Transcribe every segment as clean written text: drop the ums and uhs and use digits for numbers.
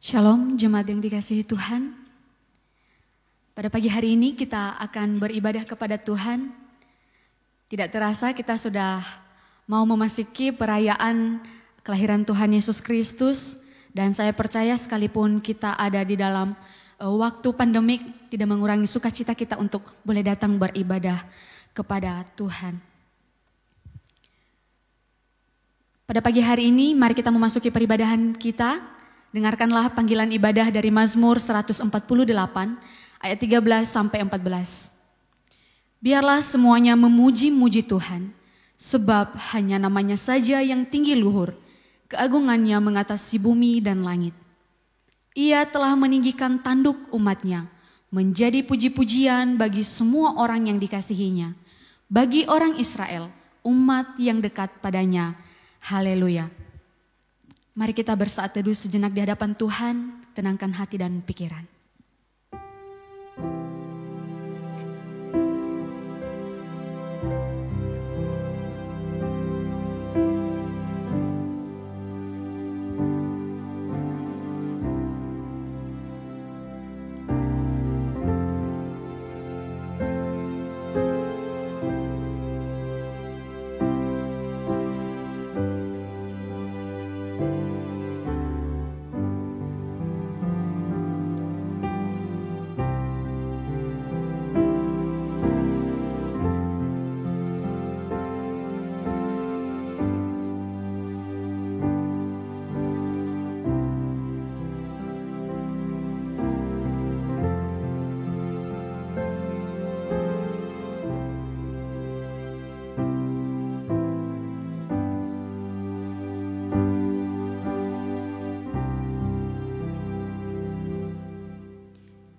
Shalom jemaat yang dikasihi Tuhan. Pada pagi hari ini kita akan beribadah kepada Tuhan. Tidak terasa kita sudah mau memasuki perayaan kelahiran Tuhan Yesus Kristus. Dan saya percaya sekalipun kita ada di dalam waktu pandemik, tidak mengurangi sukacita kita untuk boleh datang beribadah kepada Tuhan. Pada pagi hari ini mari kita memasuki peribadahan kita. Dengarkanlah panggilan ibadah dari Mazmur 148 ayat 13 sampai 14. Biarlah semuanya memuji-muji Tuhan, sebab hanya namanya saja yang tinggi luhur, keagungannya mengatasi bumi dan langit. Ia telah meninggikan tanduk umatnya, menjadi puji-pujian bagi semua orang yang dikasihinya, bagi orang Israel, umat yang dekat padanya. Haleluya. Mari kita bersaat teduh sejenak di hadapan Tuhan, tenangkan hati dan pikiran.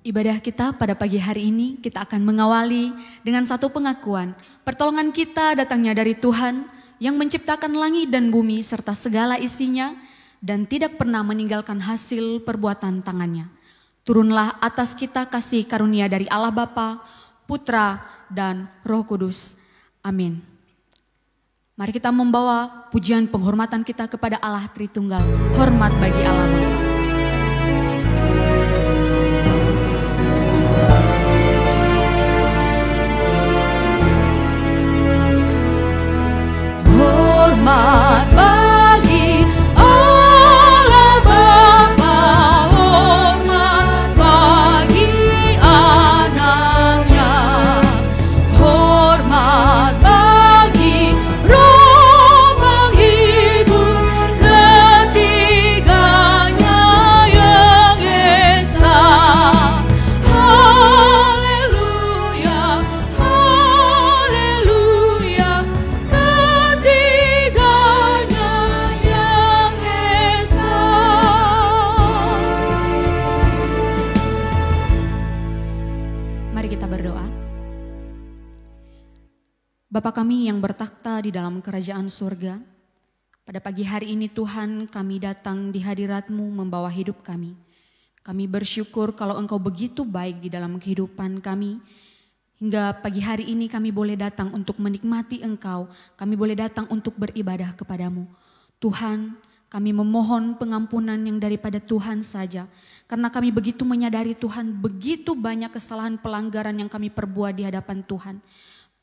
Ibadah kita pada pagi hari ini kita akan mengawali dengan satu pengakuan. Pertolongan kita datangnya dari Tuhan yang menciptakan langit dan bumi serta segala isinya dan tidak pernah meninggalkan hasil perbuatan tangannya. Turunlah atas kita kasih karunia dari Allah Bapa, Putra, dan Roh Kudus. Amin. Mari kita membawa pujian penghormatan kita kepada Allah Tritunggal. Hormat bagi Allah Bapa. Hormat bagi Allah Bapa, hormat bagi anaknya, hormat bagi Roh penghibur ketiganya yang esa. Haleluya, haleluya. Bapa kami yang bertakhta di dalam kerajaan surga, pada pagi hari ini Tuhan kami datang di hadirat-Mu membawa hidup kami. Kami bersyukur kalau Engkau begitu baik di dalam kehidupan kami. Hingga pagi hari ini kami boleh datang untuk menikmati Engkau, kami boleh datang untuk beribadah kepadamu. Tuhan, kami memohon pengampunan yang daripada Tuhan saja. Karena kami begitu menyadari Tuhan, begitu banyak kesalahan pelanggaran yang kami perbuat di hadapan Tuhan.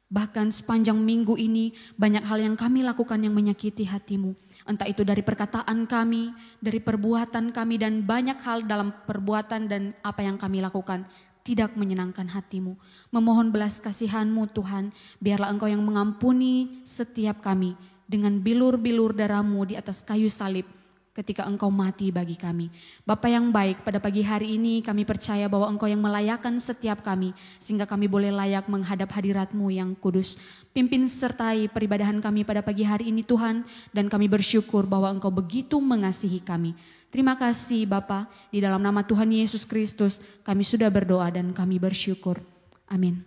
Bahkan sepanjang minggu ini banyak hal yang kami lakukan yang menyakiti hati-Mu. Entah itu dari perkataan kami, dari perbuatan kami, dan banyak hal dalam perbuatan dan apa yang kami lakukan tidak menyenangkan hati-Mu. Memohon belas kasihan-Mu Tuhan, biarlah Engkau yang mengampuni setiap kami dengan bilur-bilur darah-Mu di atas kayu salib ketika Engkau mati bagi kami. Bapa yang baik, pada pagi hari ini kami percaya bahwa Engkau yang melayakkan setiap kami, sehingga kami boleh layak menghadap hadirat-Mu yang kudus. Pimpin sertai peribadahan kami pada pagi hari ini Tuhan, dan kami bersyukur bahwa Engkau begitu mengasihi kami. Terima kasih Bapa, di dalam nama Tuhan Yesus Kristus kami sudah berdoa dan kami bersyukur. Amin.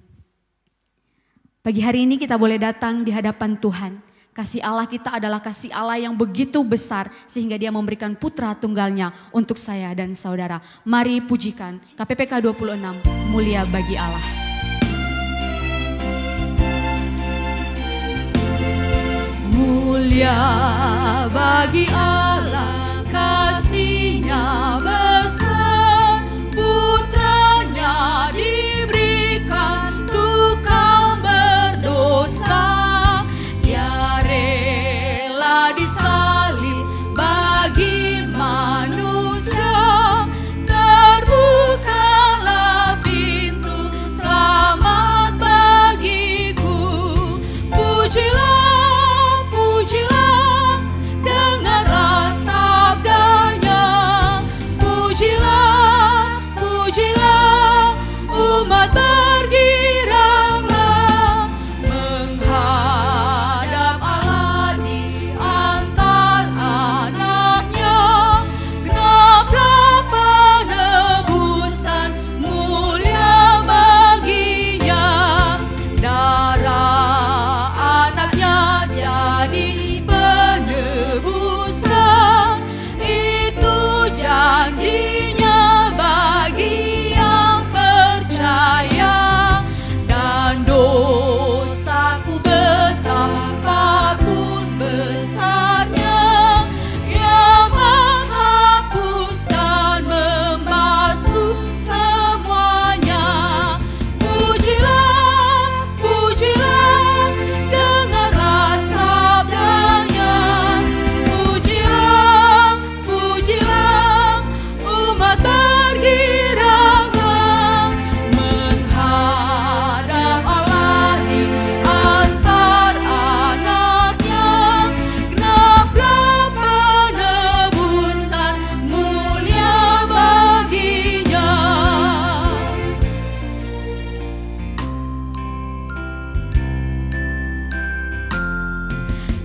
Pagi hari ini kita boleh datang di hadapan Tuhan. Kasih Allah kita adalah kasih Allah yang begitu besar sehingga Dia memberikan putra tunggalnya untuk saya dan saudara. Mari pujikan KPPK 26, mulia bagi Allah. Mulia bagi Allah, kasih-Nya besar. disalib bagi manusia, terbukalah pintu selamat bagiku. Pujilah, pujilah, dengarlah sabdanya. Pujilah, pujilah, umat bergiranglah menghadap Allah di antara anaknya. Genaplah penebusan mulia baginya. Darah anaknya jadi penebusan, itu janjinya bagi yang percaya. Dan dosaku betapapun besarnya, yang menghapus dan membasuh semuanya. Pujilah, pujilah, dengarlah sabdanya. Pujilah, pujilah, umat bergiranglah menghadap Allah di antara anaknya. Genaplah penebusan mulia baginya.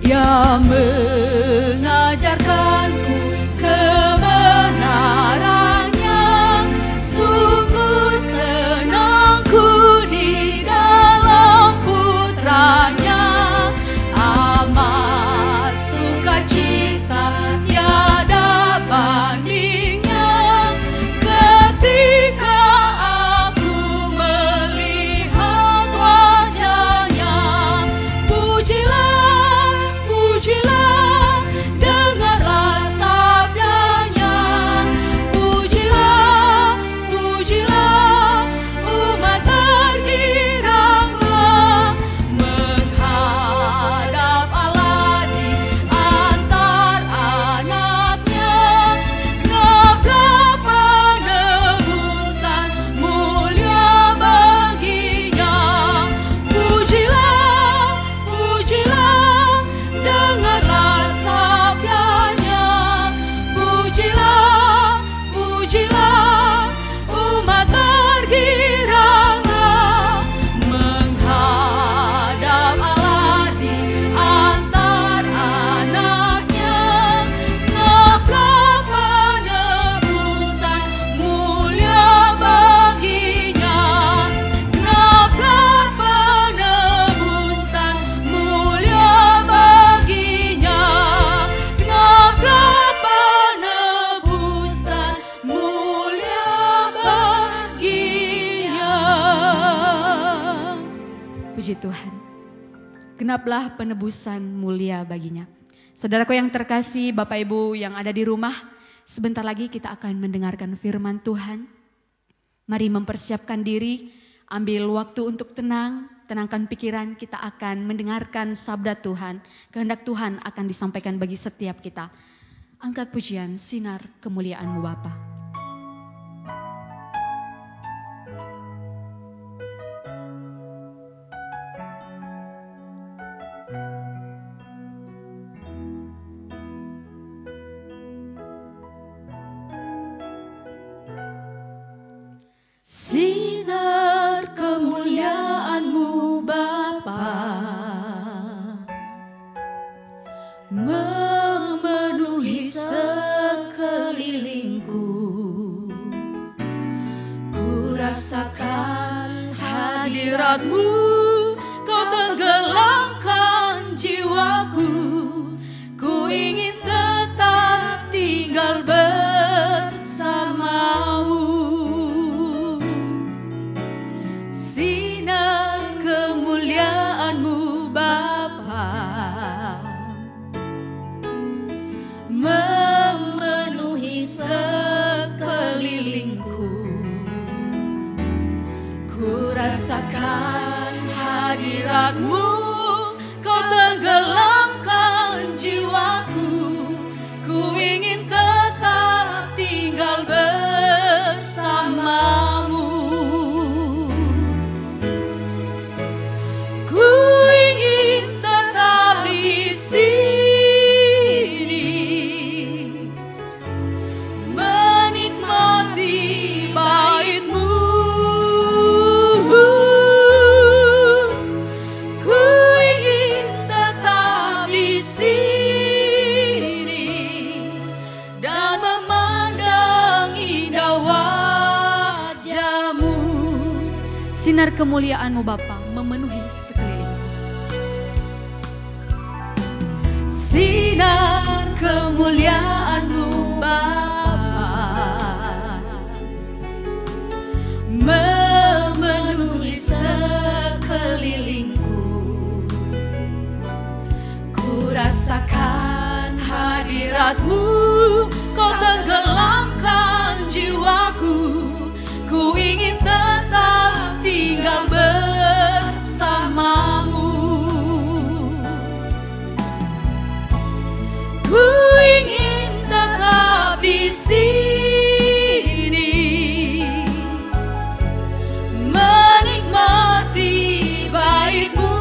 Yang mengajarkanku kebenarannya, sungguh senangku di dalam putranya. Amat sukacita tiada bandingnya ketika aku melihat wajahnya. Pujilah, pujilah, dengarlah sabdanya. Pujilah, pujilah, umat bergiranglah menghadap Allah di antara anaknya. Genaplah penebusan mulia baginya. Pujilah, pujilah, dengarlah sabdanya. Pujilah, pujilah, umat bergiranglah menghadap Allah di antara anaknya. Genaplah penebusan mulia baginya. Genaplah penebusan mulia baginya. Genaplah penebusan mulia baginya. Puji Tuhan. Genaplah penebusan mulia baginya. Saudaraku yang terkasih, Bapak Ibu yang ada di rumah, sebentar lagi kita akan mendengarkan firman Tuhan. Mari mempersiapkan diri, ambil waktu untuk tenang, tenangkan pikiran, kita akan mendengarkan sabda Tuhan. Kehendak Tuhan akan disampaikan bagi setiap kita. Angkat pujian, sinar kemuliaan-Mu Bapa. Sinar kemuliaan-Mu Bapa memenuhi sekelilingku. Ku rasakan hadirat-Mu, Kau tenggelamkan jiwaku. Ku ingin tetap tinggal bersama-Mu. Sinar kemuliaan-Mu Bapa memenuhi sekelilingku. Ku rasakan hadirat-Mu, Kau tenggelamkan jiwaku. sinar kemuliaan-Mu Bapa memenuhi sekeliling. Sinar kemuliaan-Mu Bapa memenuhi sekelilingku. Ku rasakan hadirat-Mu, Kau tenggelamkan jiwaku. Ku ingin tetap tinggal bersama-Mu. Ku ingin tetap di sini, menikmati bait-Mu.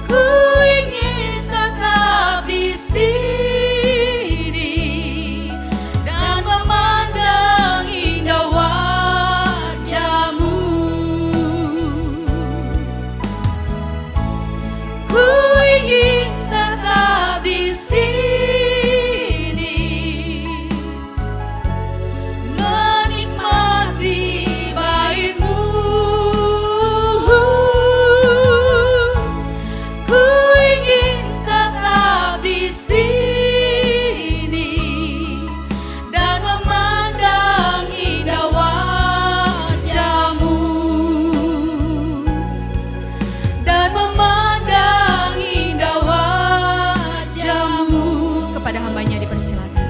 Ku ingin tetap di sini dan memandang indah wajah-Mu. Ku ingin tetap di sini, menikmati bait-Mu. Ku ingin tetap di sini dan memandang indah wajah-Mu. Dan memandang indah wajah-Mu. Kepada hambanya dipersilakan.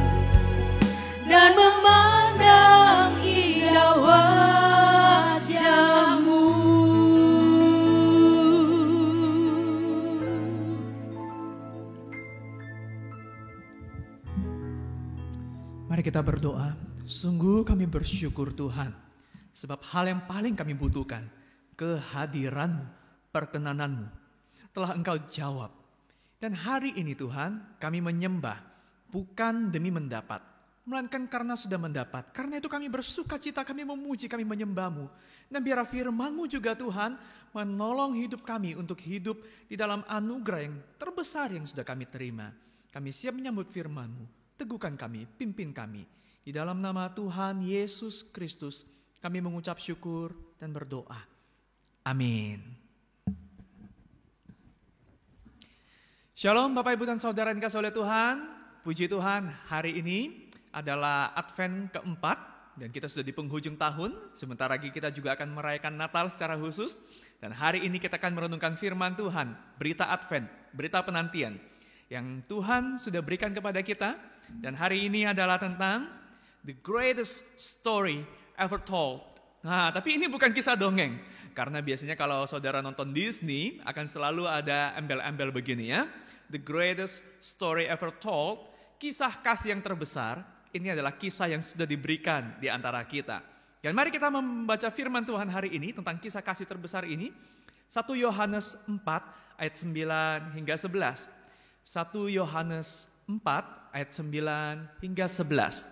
Dan memandang indah wajah-Mu. Mari kita berdoa. Sungguh kami bersyukur Tuhan, sebab hal yang paling kami butuhkan, kehadiran-Mu, perkenanan-Mu, telah Engkau jawab. Dan hari ini Tuhan, kami menyembah bukan demi mendapat, melainkan karena sudah mendapat. Karena itu kami bersuka cita, kami memuji, kami menyembah-Mu. Dan biar firman-Mu juga Tuhan menolong hidup kami untuk hidup di dalam anugerah yang terbesar yang sudah kami terima. Kami siap menyambut firman-Mu. Teguhkan kami, pimpin kami. Di dalam nama Tuhan Yesus Kristus, kami mengucap syukur dan berdoa. Amin. Shalom Bapak Ibu dan Saudara yang dikasihi oleh Tuhan. Puji Tuhan, hari ini adalah Advent keempat dan kita sudah di penghujung tahun. Sebentar lagi kita juga akan merayakan Natal secara khusus. Dan hari ini kita akan merenungkan firman Tuhan, berita Advent, berita penantian yang Tuhan sudah berikan kepada kita. Dan hari ini adalah tentang the greatest story ever told. Nah, tapi ini bukan kisah dongeng. Karena biasanya kalau saudara nonton Disney akan selalu ada embel-embel begini ya. The greatest story ever told, kisah kasih yang terbesar. Ini adalah kisah yang sudah diberikan di antara kita. Dan mari kita membaca firman Tuhan hari ini tentang kisah kasih terbesar ini. 1 Yohanes 4 ayat 9 hingga 11. 1 Yohanes 4 ayat 9 hingga 11.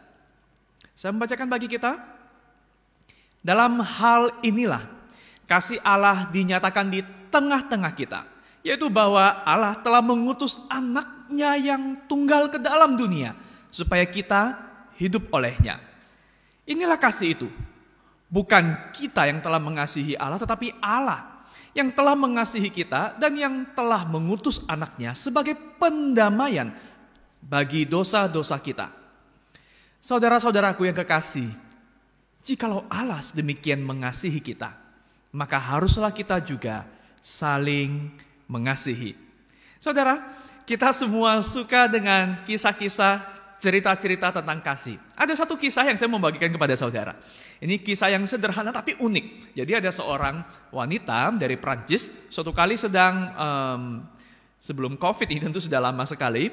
Saya membacakan bagi kita. Dalam hal inilah kasih Allah dinyatakan di tengah-tengah kita, yaitu bahwa Allah telah mengutus anaknya yang tunggal ke dalam dunia, supaya kita hidup olehnya. Inilah kasih itu. Bukan kita yang telah mengasihi Allah, tetapi Allah yang telah mengasihi kita dan yang telah mengutus anaknya sebagai pendamaian bagi dosa-dosa kita. Saudara-saudaraku yang kekasih, jikalau Allah sedemikian mengasihi kita, maka haruslah kita juga saling mengasihi. Saudara, kita semua suka dengan kisah-kisah, cerita-cerita tentang kasih. Ada satu kisah yang saya mau bagikan kepada saudara. Ini kisah yang sederhana tapi unik. Jadi ada seorang wanita dari Prancis, suatu kali sedang, sebelum COVID ini tentu sudah lama sekali,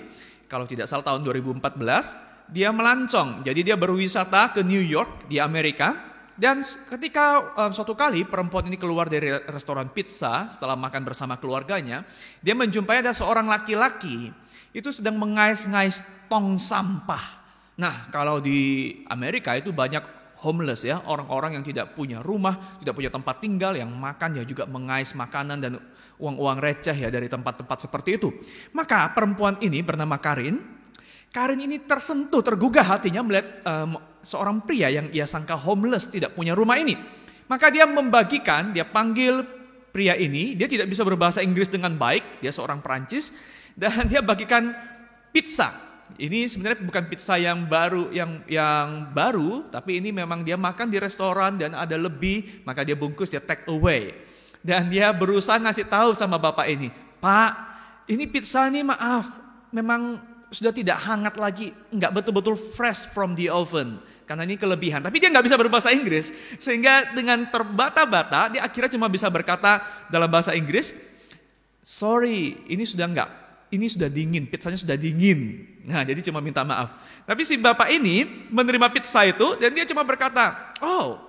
kalau tidak salah tahun 2014, dia melancong. Jadi dia berwisata ke New York di Amerika. Dan ketika suatu kali perempuan ini keluar dari restoran pizza setelah makan bersama keluarganya, dia menjumpai ada seorang laki-laki itu sedang mengais-ngais tong sampah. Nah, kalau di Amerika itu banyak homeless ya, orang-orang yang tidak punya rumah, tidak punya tempat tinggal, yang makan ya juga mengais makanan dan uang-uang receh ya dari tempat-tempat seperti itu. Maka perempuan ini bernama Karin ini tersentuh, tergugah hatinya melihat seorang pria yang ia sangka homeless, tidak punya rumah ini. Maka dia membagikan, dia panggil pria ini, dia tidak bisa berbahasa Inggris dengan baik, dia seorang Perancis, dan dia bagikan pizza. Ini sebenarnya bukan pizza yang baru, yang baru, tapi ini memang dia makan di restoran dan ada lebih, maka dia bungkus, dia take away. Dan dia berusaha ngasih tahu sama bapak ini, Pak, ini pizza ini maaf, memang sudah tidak hangat lagi, nggak betul-betul fresh from the oven. Karena ini kelebihan. Tapi dia nggak bisa berbahasa Inggris. Sehingga dengan terbata-bata, dia akhirnya cuma bisa berkata dalam bahasa Inggris, sorry, ini sudah nggak. Ini sudah dingin, pizzanya sudah dingin. Nah, jadi cuma minta maaf. Tapi si bapak ini menerima pizza itu, dan dia cuma berkata, oh,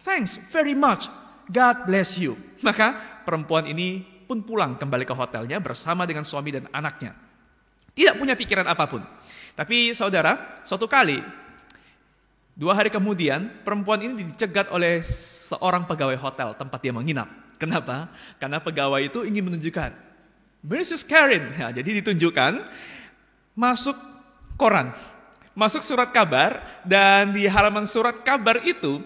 thanks very much, God bless you. Maka perempuan ini pun pulang kembali ke hotelnya bersama dengan suami dan anaknya. Tidak punya pikiran apapun. Tapi saudara, suatu kali, 2 hari kemudian, perempuan ini dicegat oleh seorang pegawai hotel tempat dia menginap. Kenapa? Karena pegawai itu ingin menunjukkan, Mrs. Karen. Nah, jadi ditunjukkan, masuk koran, masuk surat kabar, dan di halaman surat kabar itu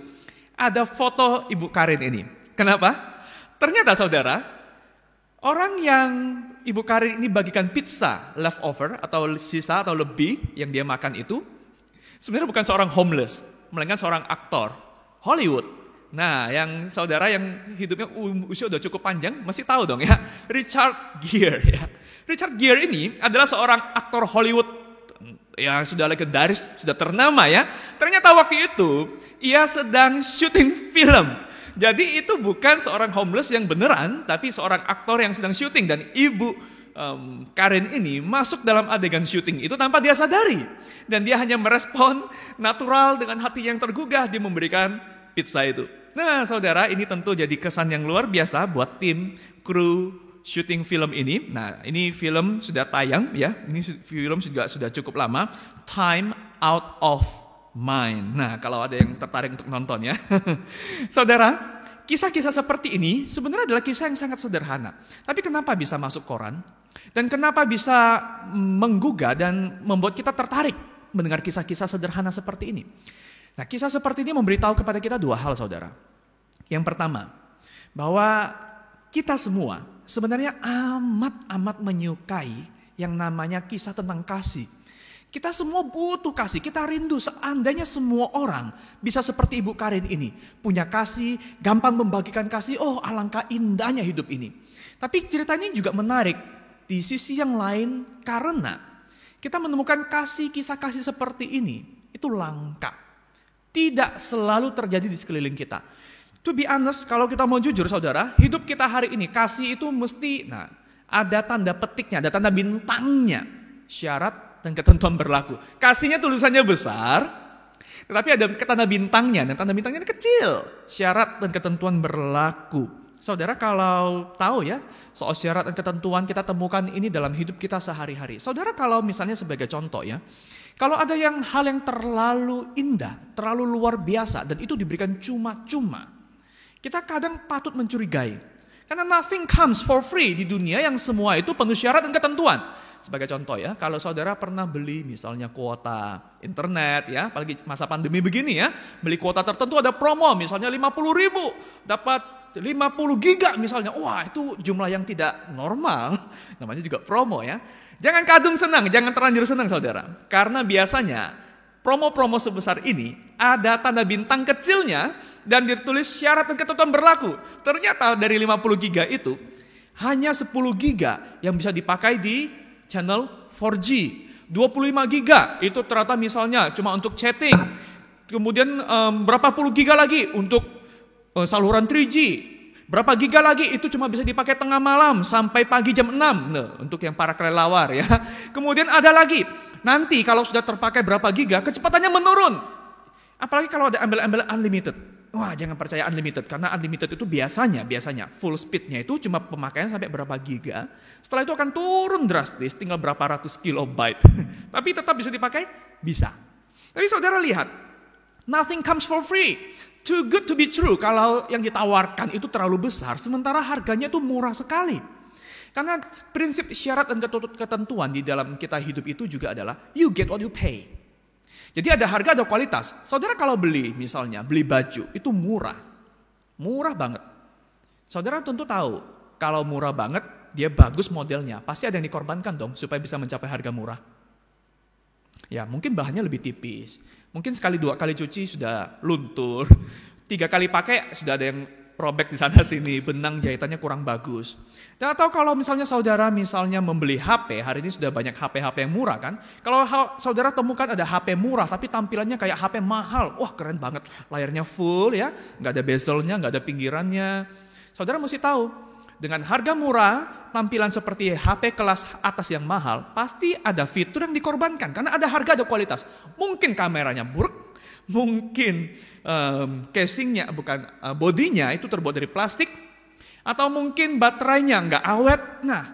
ada foto Ibu Karen ini. Kenapa? Ternyata saudara, orang yang Ibu Karen ini bagikan pizza leftover atau sisa atau lebih yang dia makan itu sebenarnya bukan seorang homeless, melainkan seorang aktor Hollywood. Nah, yang saudara yang hidupnya usia udah cukup panjang masih tahu dong ya, Richard Gere ya. Richard Gere ini adalah seorang aktor Hollywood yang sudah legendaris, sudah ternama ya. Ternyata waktu itu ia sedang syuting film. Jadi itu bukan seorang homeless yang beneran, tapi seorang aktor yang sedang syuting. Dan Ibu Karen ini masuk dalam adegan syuting itu tanpa dia sadari. Dan dia hanya merespon natural dengan hati yang tergugah, dia memberikan pizza itu. Nah saudara, ini tentu jadi kesan yang luar biasa buat tim kru syuting film ini. Nah ini film sudah tayang ya, ini film juga sudah cukup lama, Time Out of Mind. Nah, kalau ada yang tertarik untuk nonton ya. Saudara, kisah-kisah seperti ini sebenarnya adalah kisah yang sangat sederhana. Tapi kenapa bisa masuk koran? Dan kenapa bisa menggugah dan membuat kita tertarik mendengar kisah-kisah sederhana seperti ini? Nah, kisah seperti ini memberitahu kepada kita 2 hal, saudara. Yang pertama, bahwa kita semua sebenarnya amat menyukai yang namanya kisah tentang kasih. Kita semua butuh kasih, kita rindu seandainya semua orang bisa seperti Ibu Karen ini. Punya kasih, gampang membagikan kasih, oh alangkah indahnya hidup ini. Tapi ceritanya juga menarik di sisi yang lain karena kita menemukan kisah kasih seperti ini, itu langka. Tidak selalu terjadi di sekeliling kita. To be honest, kalau kita mau jujur saudara, hidup kita hari ini, kasih itu mesti, ada tanda petiknya, ada tanda bintangnya. Syarat dan ketentuan berlaku. Kasihnya tulisannya besar, tetapi ada tanda bintangnya, dan tanda bintangnya ini kecil. Syarat dan ketentuan berlaku. Saudara kalau tahu ya, soal syarat dan ketentuan kita temukan ini dalam hidup kita sehari-hari. Saudara kalau misalnya sebagai contoh ya, kalau ada hal yang terlalu indah, terlalu luar biasa, dan itu diberikan cuma-cuma, kita kadang patut mencurigai. Karena nothing comes for free di dunia yang semua itu penuh syarat dan ketentuan. Sebagai contoh ya, kalau saudara pernah beli misalnya kuota internet ya, apalagi masa pandemi begini ya, beli kuota tertentu ada promo misalnya 50.000 dapat 50 giga misalnya. Wah, itu jumlah yang tidak normal. Namanya juga promo ya. Jangan kadung senang, jangan terlanjur senang saudara. Karena biasanya promo-promo sebesar ini ada tanda bintang kecilnya dan ditulis syarat dan ketentuan berlaku. Ternyata dari 50 giga itu hanya 10 giga yang bisa dipakai di channel 4G. 25 giga itu ternyata misalnya cuma untuk chatting. Kemudian berapa puluh giga lagi untuk saluran 3G. Berapa giga lagi itu cuma bisa dipakai tengah malam sampai pagi jam 6. Nah, untuk yang para kelelawar ya. Kemudian ada lagi, nanti kalau sudah terpakai berapa giga, kecepatannya menurun. Apalagi kalau ada embel-embel unlimited. Wah, jangan percaya unlimited, karena unlimited itu biasanya full speednya itu cuma pemakaian sampai berapa giga. Setelah itu akan turun drastis, tinggal berapa ratus kilobyte. Tapi tetap bisa dipakai? Bisa. Tapi saudara lihat, nothing comes for free. Too good to be true, kalau yang ditawarkan itu terlalu besar, sementara harganya itu murah sekali. Karena prinsip syarat dan ketentuan di dalam kita hidup itu juga adalah you get what you pay. Jadi ada harga, ada kualitas. Saudara kalau beli baju, itu murah. Murah banget. Saudara tentu tahu, kalau murah banget, dia bagus modelnya. Pasti ada yang dikorbankan dong, supaya bisa mencapai harga murah. Ya, mungkin bahannya lebih tipis. Mungkin sekali 2 kali cuci sudah luntur. 3 kali pakai sudah ada yang robek di sana sini, benang jahitannya kurang bagus. Dan atau kalau misalnya saudara membeli HP, hari ini sudah banyak HP yang murah kan. Kalau saudara temukan ada HP murah tapi tampilannya kayak HP mahal, wah keren banget, layarnya full ya, nggak ada bezelnya, nggak ada pinggirannya. Saudara mesti tahu, dengan harga murah, tampilan seperti HP kelas atas yang mahal, pasti ada fitur yang dikorbankan karena ada harga, ada kualitas. Mungkin kameranya buruk, mungkin casingnya bodinya itu terbuat dari plastik, atau mungkin baterainya nggak awet. Nah,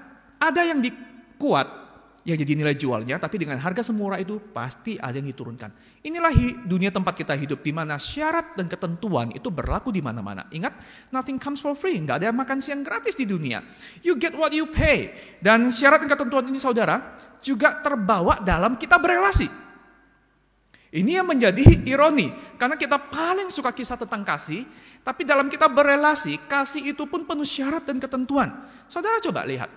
ada yang dikuat yang jadi nilai jualnya, tapi dengan harga semurah itu pasti ada yang diturunkan. Inilah dunia tempat kita hidup, di mana syarat dan ketentuan itu berlaku di mana-mana. Ingat, nothing comes for free, nggak ada makan siang gratis di dunia. You get what you pay. Dan syarat dan ketentuan ini saudara juga terbawa dalam kita berelasi. Ini yang menjadi ironi, karena kita paling suka kisah tentang kasih, tapi dalam kita berelasi, kasih itu pun penuh syarat dan ketentuan. Saudara coba lihat,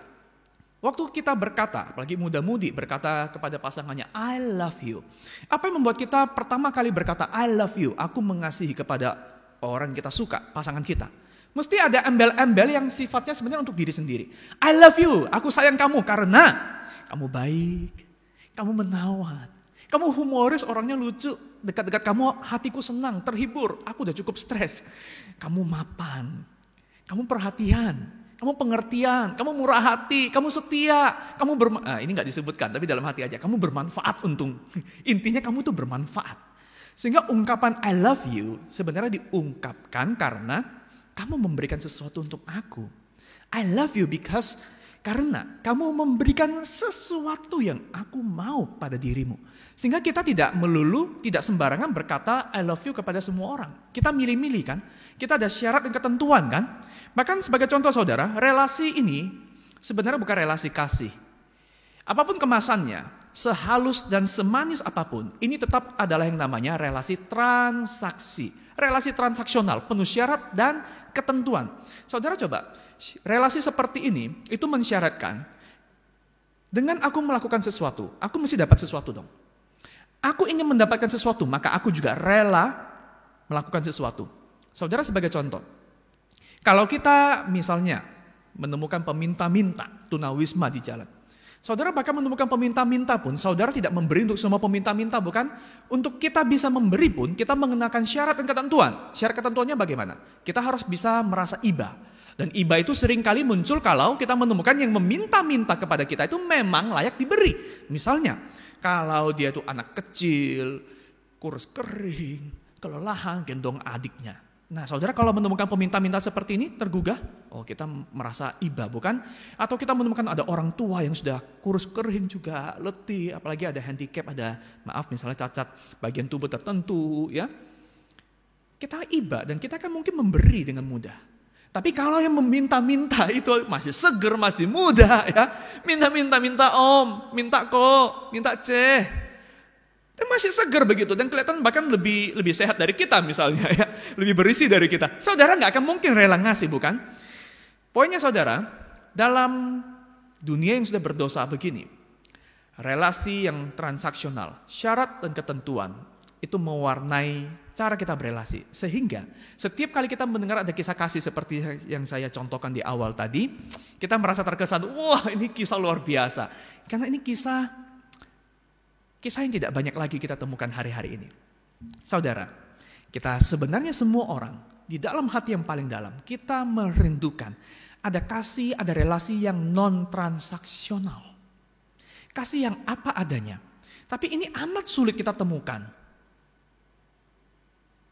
waktu kita berkata, apalagi muda-mudi berkata kepada pasangannya, I love you. Apa yang membuat kita pertama kali berkata, I love you, aku mengasihi kepada orang yang kita suka, pasangan kita. Mesti ada embel-embel yang sifatnya sebenarnya untuk diri sendiri. I love you, aku sayang kamu karena kamu baik, kamu menawan. Kamu humoris, orangnya lucu, dekat-dekat kamu hatiku senang, terhibur, aku udah cukup stres. Kamu mapan, kamu perhatian, kamu pengertian, kamu murah hati, kamu setia, kamu ini gak disebutkan, tapi dalam hati aja, kamu bermanfaat untung. Intinya kamu tuh bermanfaat. Sehingga ungkapan I love you sebenarnya diungkapkan karena kamu memberikan sesuatu untuk aku. I love you because karena kamu memberikan sesuatu yang aku mau pada dirimu. Sehingga kita tidak sembarangan berkata I love you kepada semua orang. Kita milih-milih kan. Kita ada syarat dan ketentuan kan. Bahkan sebagai contoh saudara, relasi ini sebenarnya bukan relasi kasih. Apapun kemasannya, sehalus dan semanis apapun, ini tetap adalah yang namanya relasi transaksi. Relasi transaksional, penuh syarat dan ketentuan. Saudara coba, relasi seperti ini itu mensyaratkan dengan aku melakukan sesuatu, aku mesti dapat sesuatu dong. Aku ingin mendapatkan sesuatu, maka aku juga rela melakukan sesuatu. Saudara sebagai contoh, kalau kita misalnya menemukan peminta-minta tunawisma di jalan, saudara bahkan menemukan peminta-minta pun, saudara tidak memberi untuk semua peminta-minta, bukan? Untuk kita bisa memberi pun, kita mengenakan syarat dan ketentuan. Syarat ketentuannya bagaimana? Kita harus bisa merasa iba. Dan iba itu seringkali muncul kalau kita menemukan yang meminta-minta kepada kita itu memang layak diberi. Misalnya, kalau dia itu anak kecil, kurus kering, kelelahan, gendong adiknya. Nah saudara kalau menemukan peminta-minta seperti ini tergugah, oh kita merasa iba bukan? Atau kita menemukan ada orang tua yang sudah kurus kering juga, letih, apalagi ada handicap, ada misalnya cacat bagian tubuh tertentu ya. Kita iba dan kita kan mungkin memberi dengan mudah. Tapi kalau yang meminta-minta itu masih seger, masih muda ya. Minta om, minta kok, minta ceh. Dan masih seger begitu dan kelihatan bahkan lebih sehat dari kita misalnya ya. Lebih berisi dari kita. Saudara gak akan mungkin rela ngasih bukan? Poinnya saudara, dalam dunia yang sudah berdosa begini, relasi yang transaksional, syarat dan ketentuan itu mewarnai cara kita berelasi. Sehingga setiap kali kita mendengar ada kisah kasih seperti yang saya contohkan di awal tadi, kita merasa terkesan, wah ini kisah luar biasa. Karena ini kisah yang tidak banyak lagi kita temukan hari-hari ini. Saudara, kita sebenarnya semua orang, di dalam hati yang paling dalam, kita merindukan ada kasih, ada relasi yang non-transaksional. Kasih yang apa adanya. Tapi ini amat sulit kita temukan.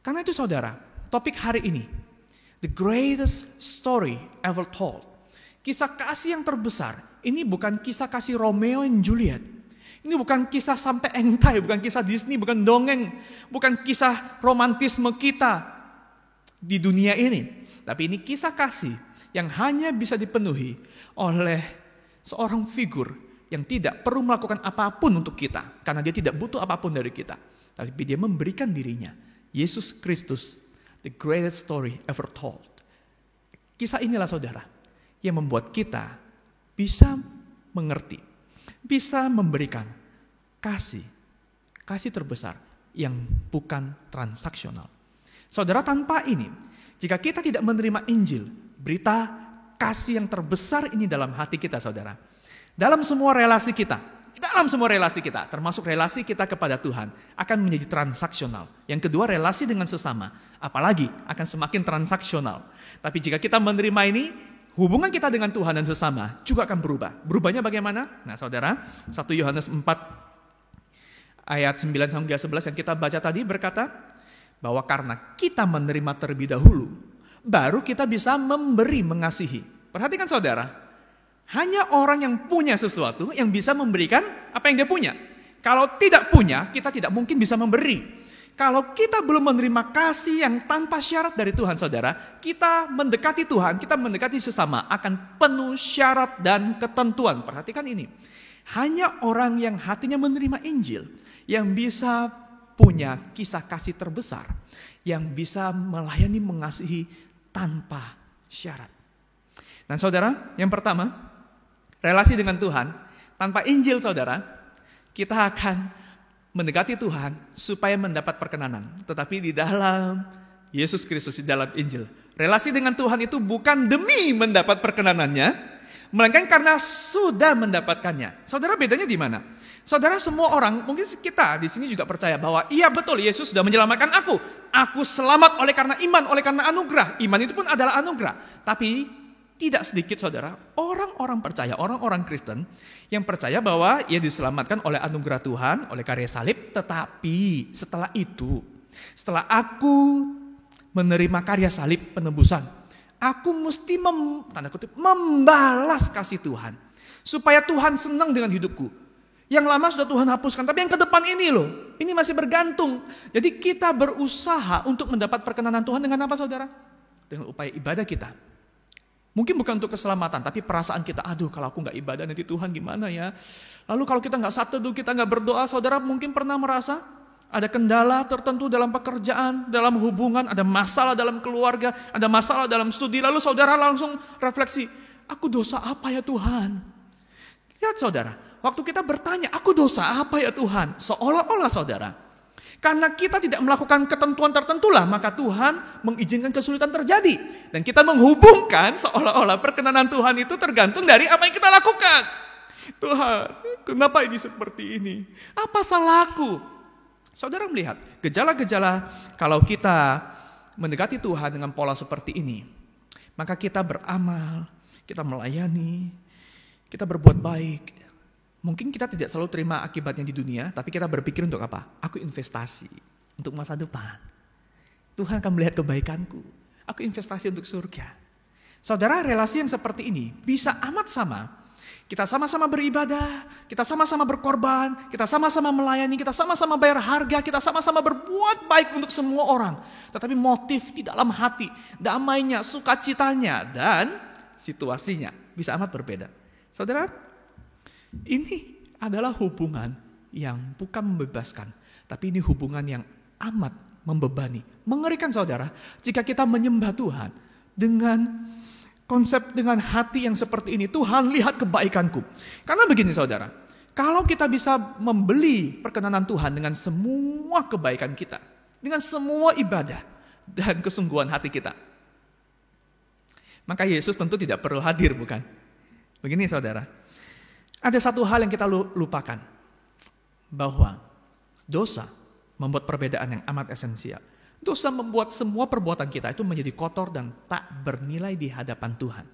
Karena itu saudara, topik hari ini, the greatest story ever told. Kisah kasih yang terbesar, ini bukan kisah kasih Romeo and Juliet. Ini bukan kisah sampai engtai, bukan kisah Disney, bukan dongeng, bukan kisah romantisme kita di dunia ini. Tapi ini kisah kasih yang hanya bisa dipenuhi oleh seorang figur yang tidak perlu melakukan apapun untuk kita. Karena dia tidak butuh apapun dari kita. Tapi dia memberikan dirinya. Yesus Kristus, the greatest story ever told. Kisah inilah saudara, yang membuat kita bisa mengerti, bisa memberikan kasih terbesar yang bukan transaksional. Saudara, tanpa ini, jika kita tidak menerima Injil, berita kasih yang terbesar ini dalam hati kita, saudara, dalam semua relasi kita, termasuk relasi kita kepada Tuhan, akan menjadi transaksional. Yang kedua, relasi dengan sesama, apalagi akan semakin transaksional. Tapi jika kita menerima ini, hubungan kita dengan Tuhan dan sesama juga akan berubah. Berubahnya bagaimana? Nah saudara, 1 Yohanes 4 ayat 9-11 yang kita baca tadi berkata, bahwa karena kita menerima terlebih dahulu, baru kita bisa memberi, mengasihi. Perhatikan saudara, hanya orang yang punya sesuatu yang bisa memberikan apa yang dia punya. Kalau tidak punya, kita tidak mungkin bisa memberi. Kalau kita belum menerima kasih yang tanpa syarat dari Tuhan, saudara, kita mendekati Tuhan, kita mendekati sesama akan penuh syarat dan ketentuan. Perhatikan ini, hanya orang yang hatinya menerima Injil yang bisa punya kisah kasih terbesar, yang bisa melayani, mengasihi tanpa syarat. Dan saudara, yang pertama, relasi dengan Tuhan. Tanpa Injil, saudara, kita akan mendekati Tuhan supaya mendapat perkenanan. Tetapi di dalam Yesus Kristus, di dalam Injil, relasi dengan Tuhan itu bukan demi mendapat perkenanannya, melainkan karena sudah mendapatkannya. Saudara, bedanya di mana? Saudara, semua orang, mungkin kita di sini juga percaya bahwa iya betul, Yesus sudah menyelamatkan aku. Aku selamat oleh karena iman, oleh karena anugerah. Iman itu pun adalah anugerah. Tapi tidak sedikit saudara, orang-orang percaya, orang-orang Kristen yang percaya bahwa ia diselamatkan oleh anugerah Tuhan, oleh karya salib. Tetapi setelah itu, setelah aku menerima karya salib penebusan, aku mesti membalas kasih Tuhan. Supaya Tuhan senang dengan hidupku. Yang lama sudah Tuhan hapuskan, tapi yang ke depan ini loh, ini masih bergantung. Jadi kita berusaha untuk mendapat perkenanan Tuhan dengan apa saudara? Dengan upaya ibadah kita. Mungkin bukan untuk keselamatan, tapi perasaan kita, aduh kalau aku gak ibadah nanti Tuhan gimana ya. Lalu kalau kita gak saat teduh, kita gak berdoa, saudara mungkin pernah merasa ada kendala tertentu dalam pekerjaan, dalam hubungan, ada masalah dalam keluarga, ada masalah dalam studi. Lalu saudara langsung refleksi, aku dosa apa ya Tuhan? Lihat saudara, waktu kita bertanya, aku dosa apa ya Tuhan? Seolah-olah saudara, karena kita tidak melakukan ketentuan tertentulah, maka Tuhan mengizinkan kesulitan terjadi. Dan kita menghubungkan seolah-olah perkenanan Tuhan itu tergantung dari apa yang kita lakukan. Tuhan, kenapa ini seperti ini? Apa salahku? Saudara melihat, gejala-gejala kalau kita mendekati Tuhan dengan pola seperti ini, maka kita beramal, kita melayani, kita berbuat baik. Mungkin kita tidak selalu terima akibatnya di dunia, tapi kita berpikir untuk apa? Aku investasi untuk masa depan. Tuhan akan melihat kebaikanku. Aku investasi untuk surga. Saudara, relasi yang seperti ini bisa amat sama. Kita sama-sama beribadah, kita sama-sama berkorban, kita sama-sama melayani, kita sama-sama bayar harga, kita sama-sama berbuat baik untuk semua orang. Tetapi motif di dalam hati, damainya, sukacitanya, dan situasinya bisa amat berbeda. Saudara, ini adalah hubungan yang bukan membebaskan, tapi ini hubungan yang amat membebani. Mengerikan saudara, jika kita menyembah Tuhan dengan konsep, dengan hati yang seperti ini, Tuhan lihat kebaikanku. Karena begini saudara, kalau kita bisa membeli perkenanan Tuhan dengan semua kebaikan kita, dengan semua ibadah dan kesungguhan hati kita, maka Yesus tentu tidak perlu hadir, bukan? Begini saudara, ada satu hal yang kita lupakan, bahwa dosa membuat perbedaan yang amat esensial. Dosa membuat semua perbuatan kita itu menjadi kotor dan tak bernilai di hadapan Tuhan.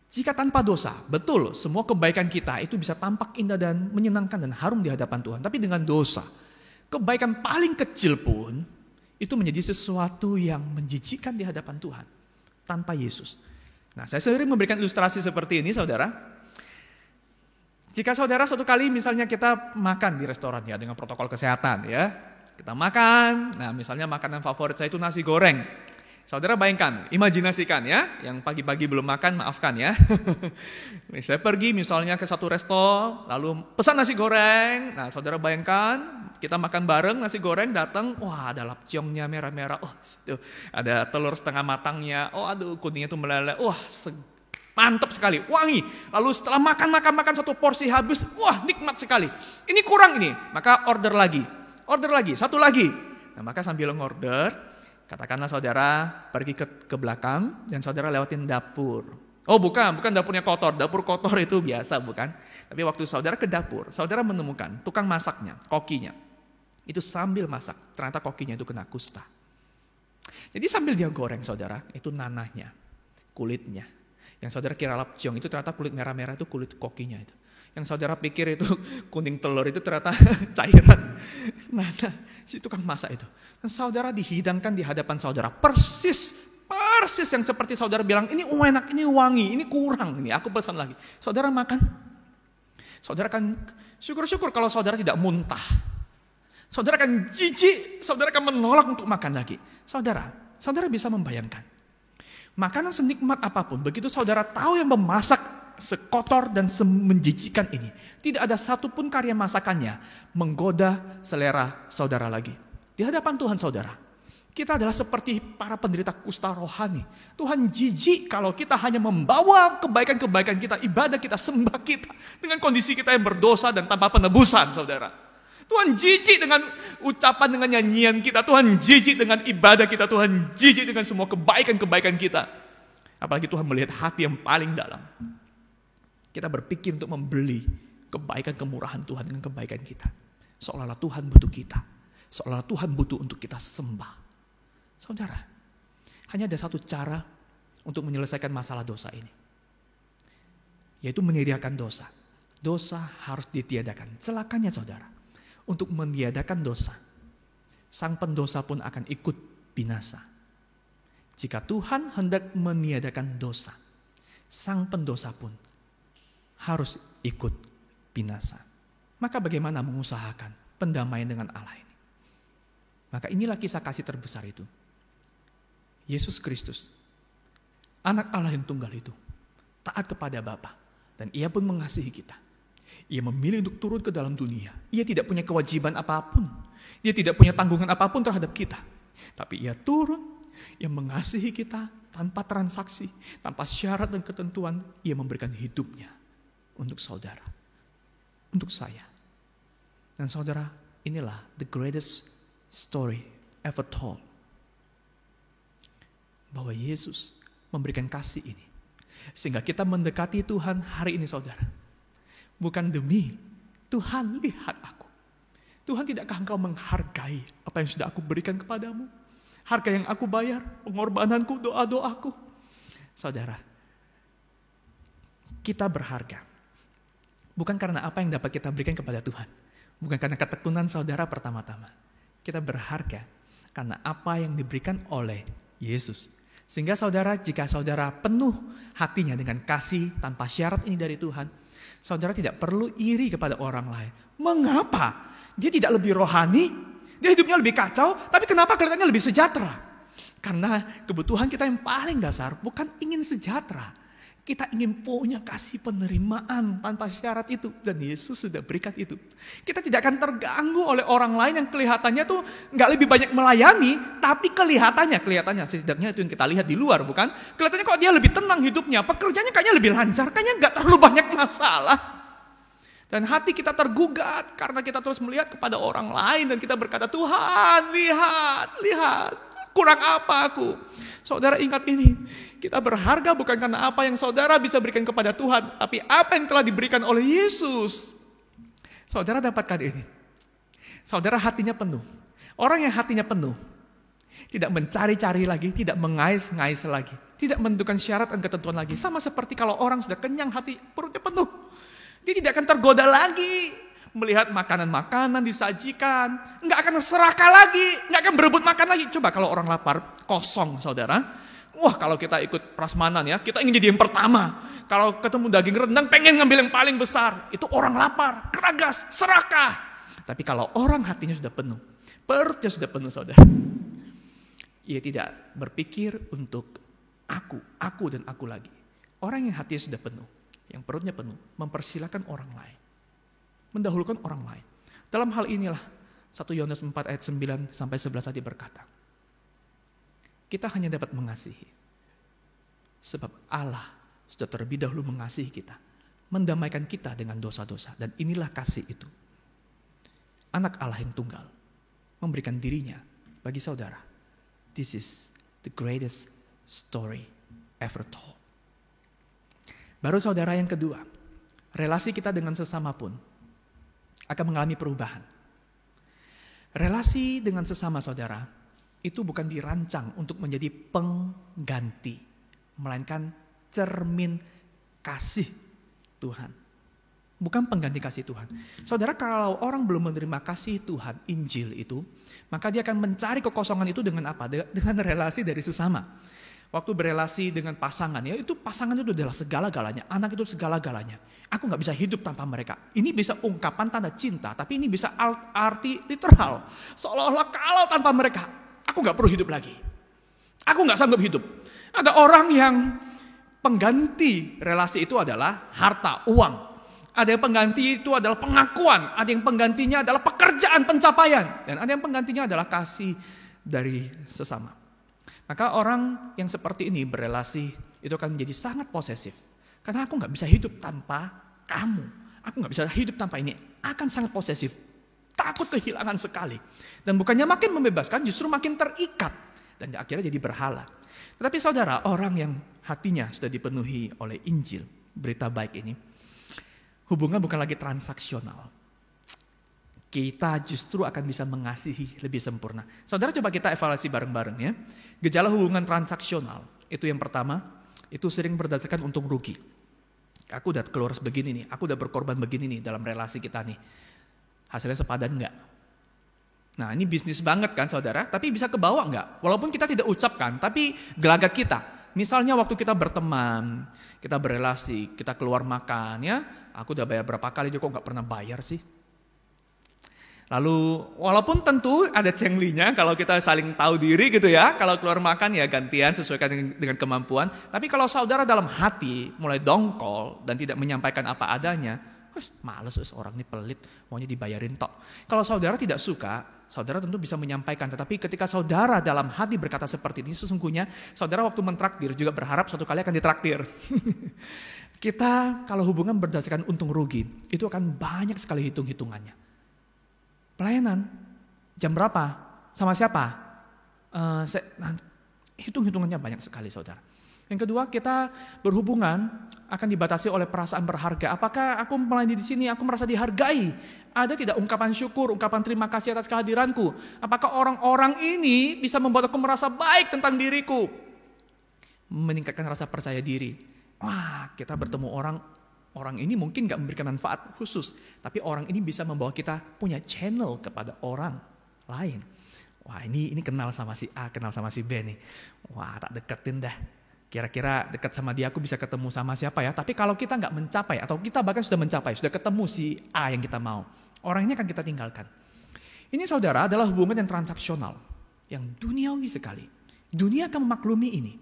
Jika tanpa dosa, betul semua kebaikan kita itu bisa tampak indah dan menyenangkan dan harum di hadapan Tuhan. Tapi dengan dosa, kebaikan paling kecil pun itu menjadi sesuatu yang menjijikkan di hadapan Tuhan tanpa Yesus. Nah, saya sendiri memberikan ilustrasi seperti ini, saudara. Jika saudara suatu kali misalnya kita makan di restoran ya dengan protokol kesehatan ya. Kita makan, nah misalnya makanan favorit saya itu nasi goreng. Saudara bayangkan, imajinasikan ya, yang pagi-pagi belum makan maafkan ya. Saya pergi misalnya ke satu resto, lalu pesan nasi goreng. Nah saudara bayangkan, kita makan bareng nasi goreng datang, wah ada lapjongnya merah-merah, ada telur setengah matangnya, aduh kuningnya tuh meleleh, mantap sekali, wangi. Lalu setelah makan satu porsi habis, wah nikmat sekali. Ini kurang ini, maka order lagi, satu lagi. Nah maka sambil ngorder, katakanlah saudara pergi ke belakang dan saudara lewatin dapur. Bukan dapurnya kotor. Dapur kotor itu biasa, bukan. Tapi waktu saudara ke dapur, saudara menemukan tukang masaknya, kokinya. Itu sambil masak, ternyata kokinya itu kena kusta. Jadi sambil dia goreng saudara, itu nanahnya, kulitnya. Yang saudara kira lapjong itu ternyata kulit merah-merah itu kulit kokinya itu. Yang saudara pikir itu kuning telur itu ternyata cairan nanah si tukang masak itu. Dan saudara dihidangkan di hadapan saudara. Persis yang seperti saudara bilang, ini enak, ini wangi, ini kurang, ini aku pesan lagi. Saudara makan. Saudara akan syukur-syukur kalau saudara tidak muntah. Saudara akan jijik, saudara akan menolak untuk makan lagi. Saudara bisa membayangkan. Makanan senikmat apapun, begitu saudara tahu yang memasak sekotor dan menjijikan ini, tidak ada satupun karya masakannya menggoda selera saudara lagi. Di hadapan Tuhan saudara, kita adalah seperti para penderita kusta rohani. Tuhan jijik kalau kita hanya membawa kebaikan-kebaikan kita, ibadah kita, sembah kita, dengan kondisi kita yang berdosa dan tanpa penebusan saudara. Tuhan jijik dengan ucapan, dengan nyanyian kita. Tuhan jijik dengan ibadah kita. Tuhan jijik dengan semua kebaikan-kebaikan kita. Apalagi Tuhan melihat hati yang paling dalam. Kita berpikir untuk membeli kebaikan kemurahan Tuhan dengan kebaikan kita. Seolah-olah Tuhan butuh kita. Seolah-olah Tuhan butuh untuk kita sembah. Saudara, hanya ada satu cara untuk menyelesaikan masalah dosa ini. Yaitu meniadakan dosa. Dosa harus ditiadakan. Celakanya saudara, untuk meniadakan dosa, sang pendosa pun akan ikut binasa. Jika Tuhan hendak meniadakan dosa, sang pendosa pun harus ikut binasa. Maka bagaimana mengusahakan pendamaian dengan Allah ini? Maka inilah kisah kasih terbesar itu. Yesus Kristus, anak Allah yang tunggal itu, taat kepada Bapa, dan ia pun mengasihi kita. Ia memilih untuk turun ke dalam dunia. Ia tidak punya kewajiban apapun. Dia tidak punya tanggungan apapun terhadap kita. Tapi ia turun, ia mengasihi kita tanpa transaksi, tanpa syarat dan ketentuan. Ia memberikan hidupnya untuk saudara, untuk saya. Dan saudara, inilah the greatest story ever told. Bahwa Yesus memberikan kasih ini. Sehingga kita mendekati Tuhan hari ini saudara. Bukan demi Tuhan lihat aku. Tuhan tidakkah engkau menghargai apa yang sudah aku berikan kepadamu? Harga yang aku bayar, pengorbananku, doa-doaku. Saudara, kita berharga. Bukan karena apa yang dapat kita berikan kepada Tuhan. Bukan karena ketekunan saudara pertama-tama. Kita berharga karena apa yang diberikan oleh Yesus. Sehingga saudara, jika saudara penuh hatinya dengan kasih tanpa syarat ini dari Tuhan, saudara tidak perlu iri kepada orang lain. Mengapa? Dia tidak lebih rohani, dia hidupnya lebih kacau, tapi kenapa kelihatannya lebih sejahtera? Karena kebutuhan kita yang paling dasar bukan ingin sejahtera. Kita ingin punya kasih penerimaan tanpa syarat itu. Dan Yesus sudah berikan itu. Kita tidak akan terganggu oleh orang lain yang kelihatannya tuh gak lebih banyak melayani. Tapi kelihatannya setidaknya itu yang kita lihat di luar bukan. Kelihatannya kok dia lebih tenang hidupnya. Pekerjaannya kayaknya lebih lancar. Kayaknya gak terlalu banyak masalah. Dan hati kita tergugat karena kita terus melihat kepada orang lain. Dan kita berkata, Tuhan lihat. Kurang apa aku? Saudara ingat ini, kita berharga bukan karena apa yang saudara bisa berikan kepada Tuhan, tapi apa yang telah diberikan oleh Yesus. Saudara dapatkan ini. Saudara hatinya penuh. Orang yang hatinya penuh, tidak mencari-cari lagi, tidak mengais-ngais lagi, tidak menentukan syarat dan ketentuan lagi. Sama seperti kalau orang sudah kenyang hati, perutnya penuh. Dia tidak akan tergoda lagi. Melihat makanan-makanan disajikan, nggak akan serakah lagi, nggak akan berebut makan lagi. Coba kalau orang lapar, kosong saudara. Wah kalau kita ikut prasmanan ya, kita ingin jadi yang pertama. Kalau ketemu daging rendang, pengen ngambil yang paling besar. Itu orang lapar, keragas, serakah. Tapi kalau orang hatinya sudah penuh, perutnya sudah penuh saudara. Ia tidak berpikir untuk aku dan aku lagi. Orang yang hatinya sudah penuh, yang perutnya penuh, mempersilahkan orang lain, mendahulukan orang lain. Dalam hal inilah 1 Yohanes 4 ayat 9 sampai 11 tadi berkata, kita hanya dapat mengasihi sebab Allah sudah terlebih dahulu mengasihi kita, mendamaikan kita dengan dosa-dosa. Dan inilah kasih itu. Anak Allah yang tunggal memberikan dirinya bagi saudara. This is the greatest story ever told. Baru saudara yang kedua, relasi kita dengan sesama pun akan mengalami perubahan. Relasi dengan sesama saudara itu bukan dirancang untuk menjadi pengganti, melainkan cermin kasih Tuhan. Bukan pengganti kasih Tuhan. Saudara, kalau orang belum menerima kasih Tuhan, Injil itu, maka dia akan mencari kekosongan itu dengan apa? Dengan relasi dari sesama. Waktu berelasi dengan pasangan, ya itu pasangan itu adalah segala-galanya. Anak itu segala-galanya. Aku gak bisa hidup tanpa mereka. Ini bisa ungkapan tanda cinta, tapi ini bisa arti literal. Seolah-olah kalau tanpa mereka, aku gak perlu hidup lagi. Aku gak sanggup hidup. Ada orang yang pengganti relasi itu adalah harta, uang. Ada yang pengganti itu adalah pengakuan. Ada yang penggantinya adalah pekerjaan, pencapaian. Dan ada yang penggantinya adalah kasih dari sesama. Maka orang yang seperti ini berelasi itu akan menjadi sangat posesif. Karena aku gak bisa hidup tanpa kamu. Aku gak bisa hidup tanpa ini. Akan sangat posesif. Takut kehilangan sekali. Dan bukannya makin membebaskan, justru makin terikat. Dan akhirnya jadi berhala. Tetapi saudara, orang yang hatinya sudah dipenuhi oleh Injil, berita baik ini, hubungan bukan lagi transaksional. Kita justru akan bisa mengasihi lebih sempurna. Saudara, coba kita evaluasi bareng-bareng ya. Gejala hubungan transaksional, itu yang pertama, itu sering berdasarkan untung rugi. Aku udah keluar begini nih, aku udah berkorban begini nih dalam relasi kita nih. Hasilnya sepadan enggak? Nah, ini bisnis banget kan saudara, tapi bisa kebawa enggak? Walaupun kita tidak ucapkan, tapi gelagat kita. Misalnya waktu kita berteman, kita berelasi, kita keluar makan ya, aku udah bayar berapa kali, dia kok enggak pernah bayar sih? Lalu walaupun tentu ada cenglinya kalau kita saling tahu diri gitu ya. Kalau keluar makan ya gantian sesuaikan dengan kemampuan. Tapi kalau saudara dalam hati mulai dongkol dan tidak menyampaikan apa adanya, males orang ini pelit, maunya dibayarin tok. Kalau saudara tidak suka, saudara tentu bisa menyampaikan. Tetapi ketika saudara dalam hati berkata seperti ini, sesungguhnya saudara waktu mentraktir juga berharap suatu kali akan ditraktir. Kita kalau hubungan berdasarkan untung rugi, itu akan banyak sekali hitung-hitungannya. Pelayanan, jam berapa? Sama siapa? Hitung-hitungannya banyak sekali saudara. Yang kedua, kita berhubungan akan dibatasi oleh perasaan berharga. Apakah aku melayani di sini, aku merasa dihargai? Ada tidak ungkapan syukur, ungkapan terima kasih atas kehadiranku? Apakah orang-orang ini bisa membuat aku merasa baik tentang diriku? Meningkatkan rasa percaya diri. Wah, kita bertemu orang ini mungkin gak memberikan manfaat khusus, tapi orang ini bisa membawa kita punya channel kepada orang lain. Wah, ini kenal sama si A, kenal sama si B nih. Wah, tak deketin dah. Kira-kira dekat sama dia aku bisa ketemu sama siapa ya. Tapi kalau kita gak mencapai, atau kita bahkan sudah mencapai, sudah ketemu si A yang kita mau, orang ini akan kita tinggalkan. Ini saudara adalah hubungan yang transaksional, yang duniawi sekali. Dunia akan memaklumi ini.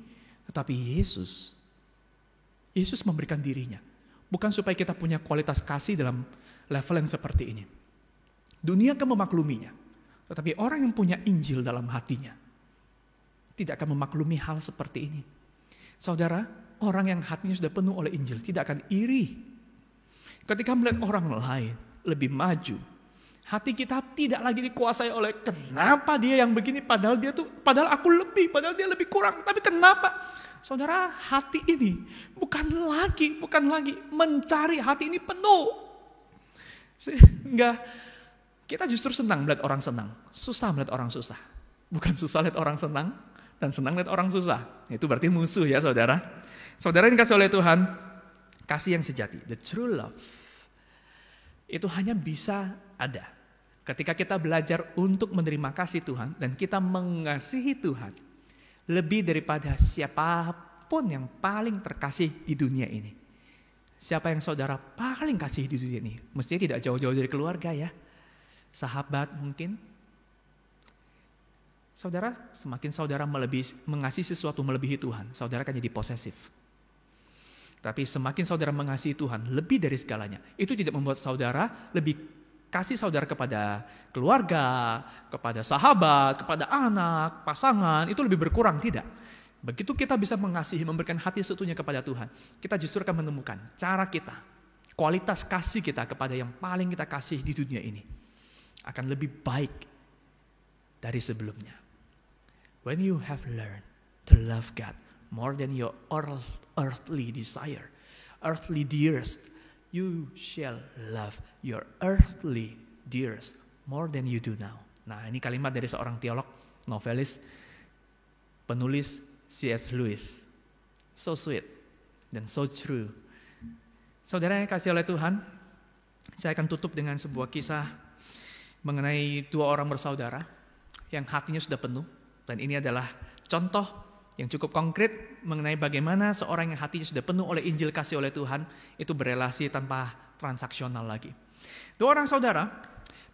Tetapi Yesus memberikan dirinya. Bukan supaya kita punya kualitas kasih dalam level yang seperti ini. Dunia akan memakluminya. Tetapi orang yang punya Injil dalam hatinya tidak akan memaklumi hal seperti ini. Saudara, orang yang hatinya sudah penuh oleh Injil tidak akan iri. Ketika melihat orang lain lebih maju, hati kita tidak lagi dikuasai oleh kenapa dia yang begini padahal aku lebih, padahal dia lebih kurang. Tapi kenapa? Saudara, hati ini bukan lagi mencari, hati ini penuh. Sehingga kita justru senang melihat orang senang, susah melihat orang susah. Bukan susah lihat orang senang dan senang lihat orang susah. Itu berarti musuh ya saudara. Saudara yang dikasih oleh Tuhan, kasih yang sejati, the true love, itu hanya bisa ada ketika kita belajar untuk menerima kasih Tuhan dan kita mengasihi Tuhan lebih daripada siapapun yang paling terkasih di dunia ini. Siapa yang saudara paling kasih di dunia ini? Mestinya tidak jauh-jauh dari keluarga ya. Sahabat mungkin. Saudara, semakin saudara mengasihi sesuatu melebihi Tuhan, saudara akan jadi posesif. Tapi semakin saudara mengasihi Tuhan lebih dari segalanya, itu tidak membuat saudara lebih kasih saudara kepada keluarga, kepada sahabat, kepada anak, pasangan, itu lebih berkurang, tidak. Begitu kita bisa mengasihi, memberikan hati seutuhnya kepada Tuhan, kita justru akan menemukan cara kita, kualitas kasih kita kepada yang paling kita kasih di dunia ini akan lebih baik dari sebelumnya. When you have learned to love God more than your earthly desire, earthly dearest, you shall love your earthly dearest more than you do now. Nah, ini kalimat dari seorang teolog, novelis, penulis C.S. Lewis. So sweet dan so true. Saudara yang kasih oleh Tuhan, saya akan tutup dengan sebuah kisah mengenai dua orang bersaudara yang hatinya sudah penuh. Dan ini adalah contoh yang cukup konkret mengenai bagaimana seorang yang hatinya sudah penuh oleh Injil kasih oleh Tuhan itu berelasi tanpa transaksional lagi. Dua orang saudara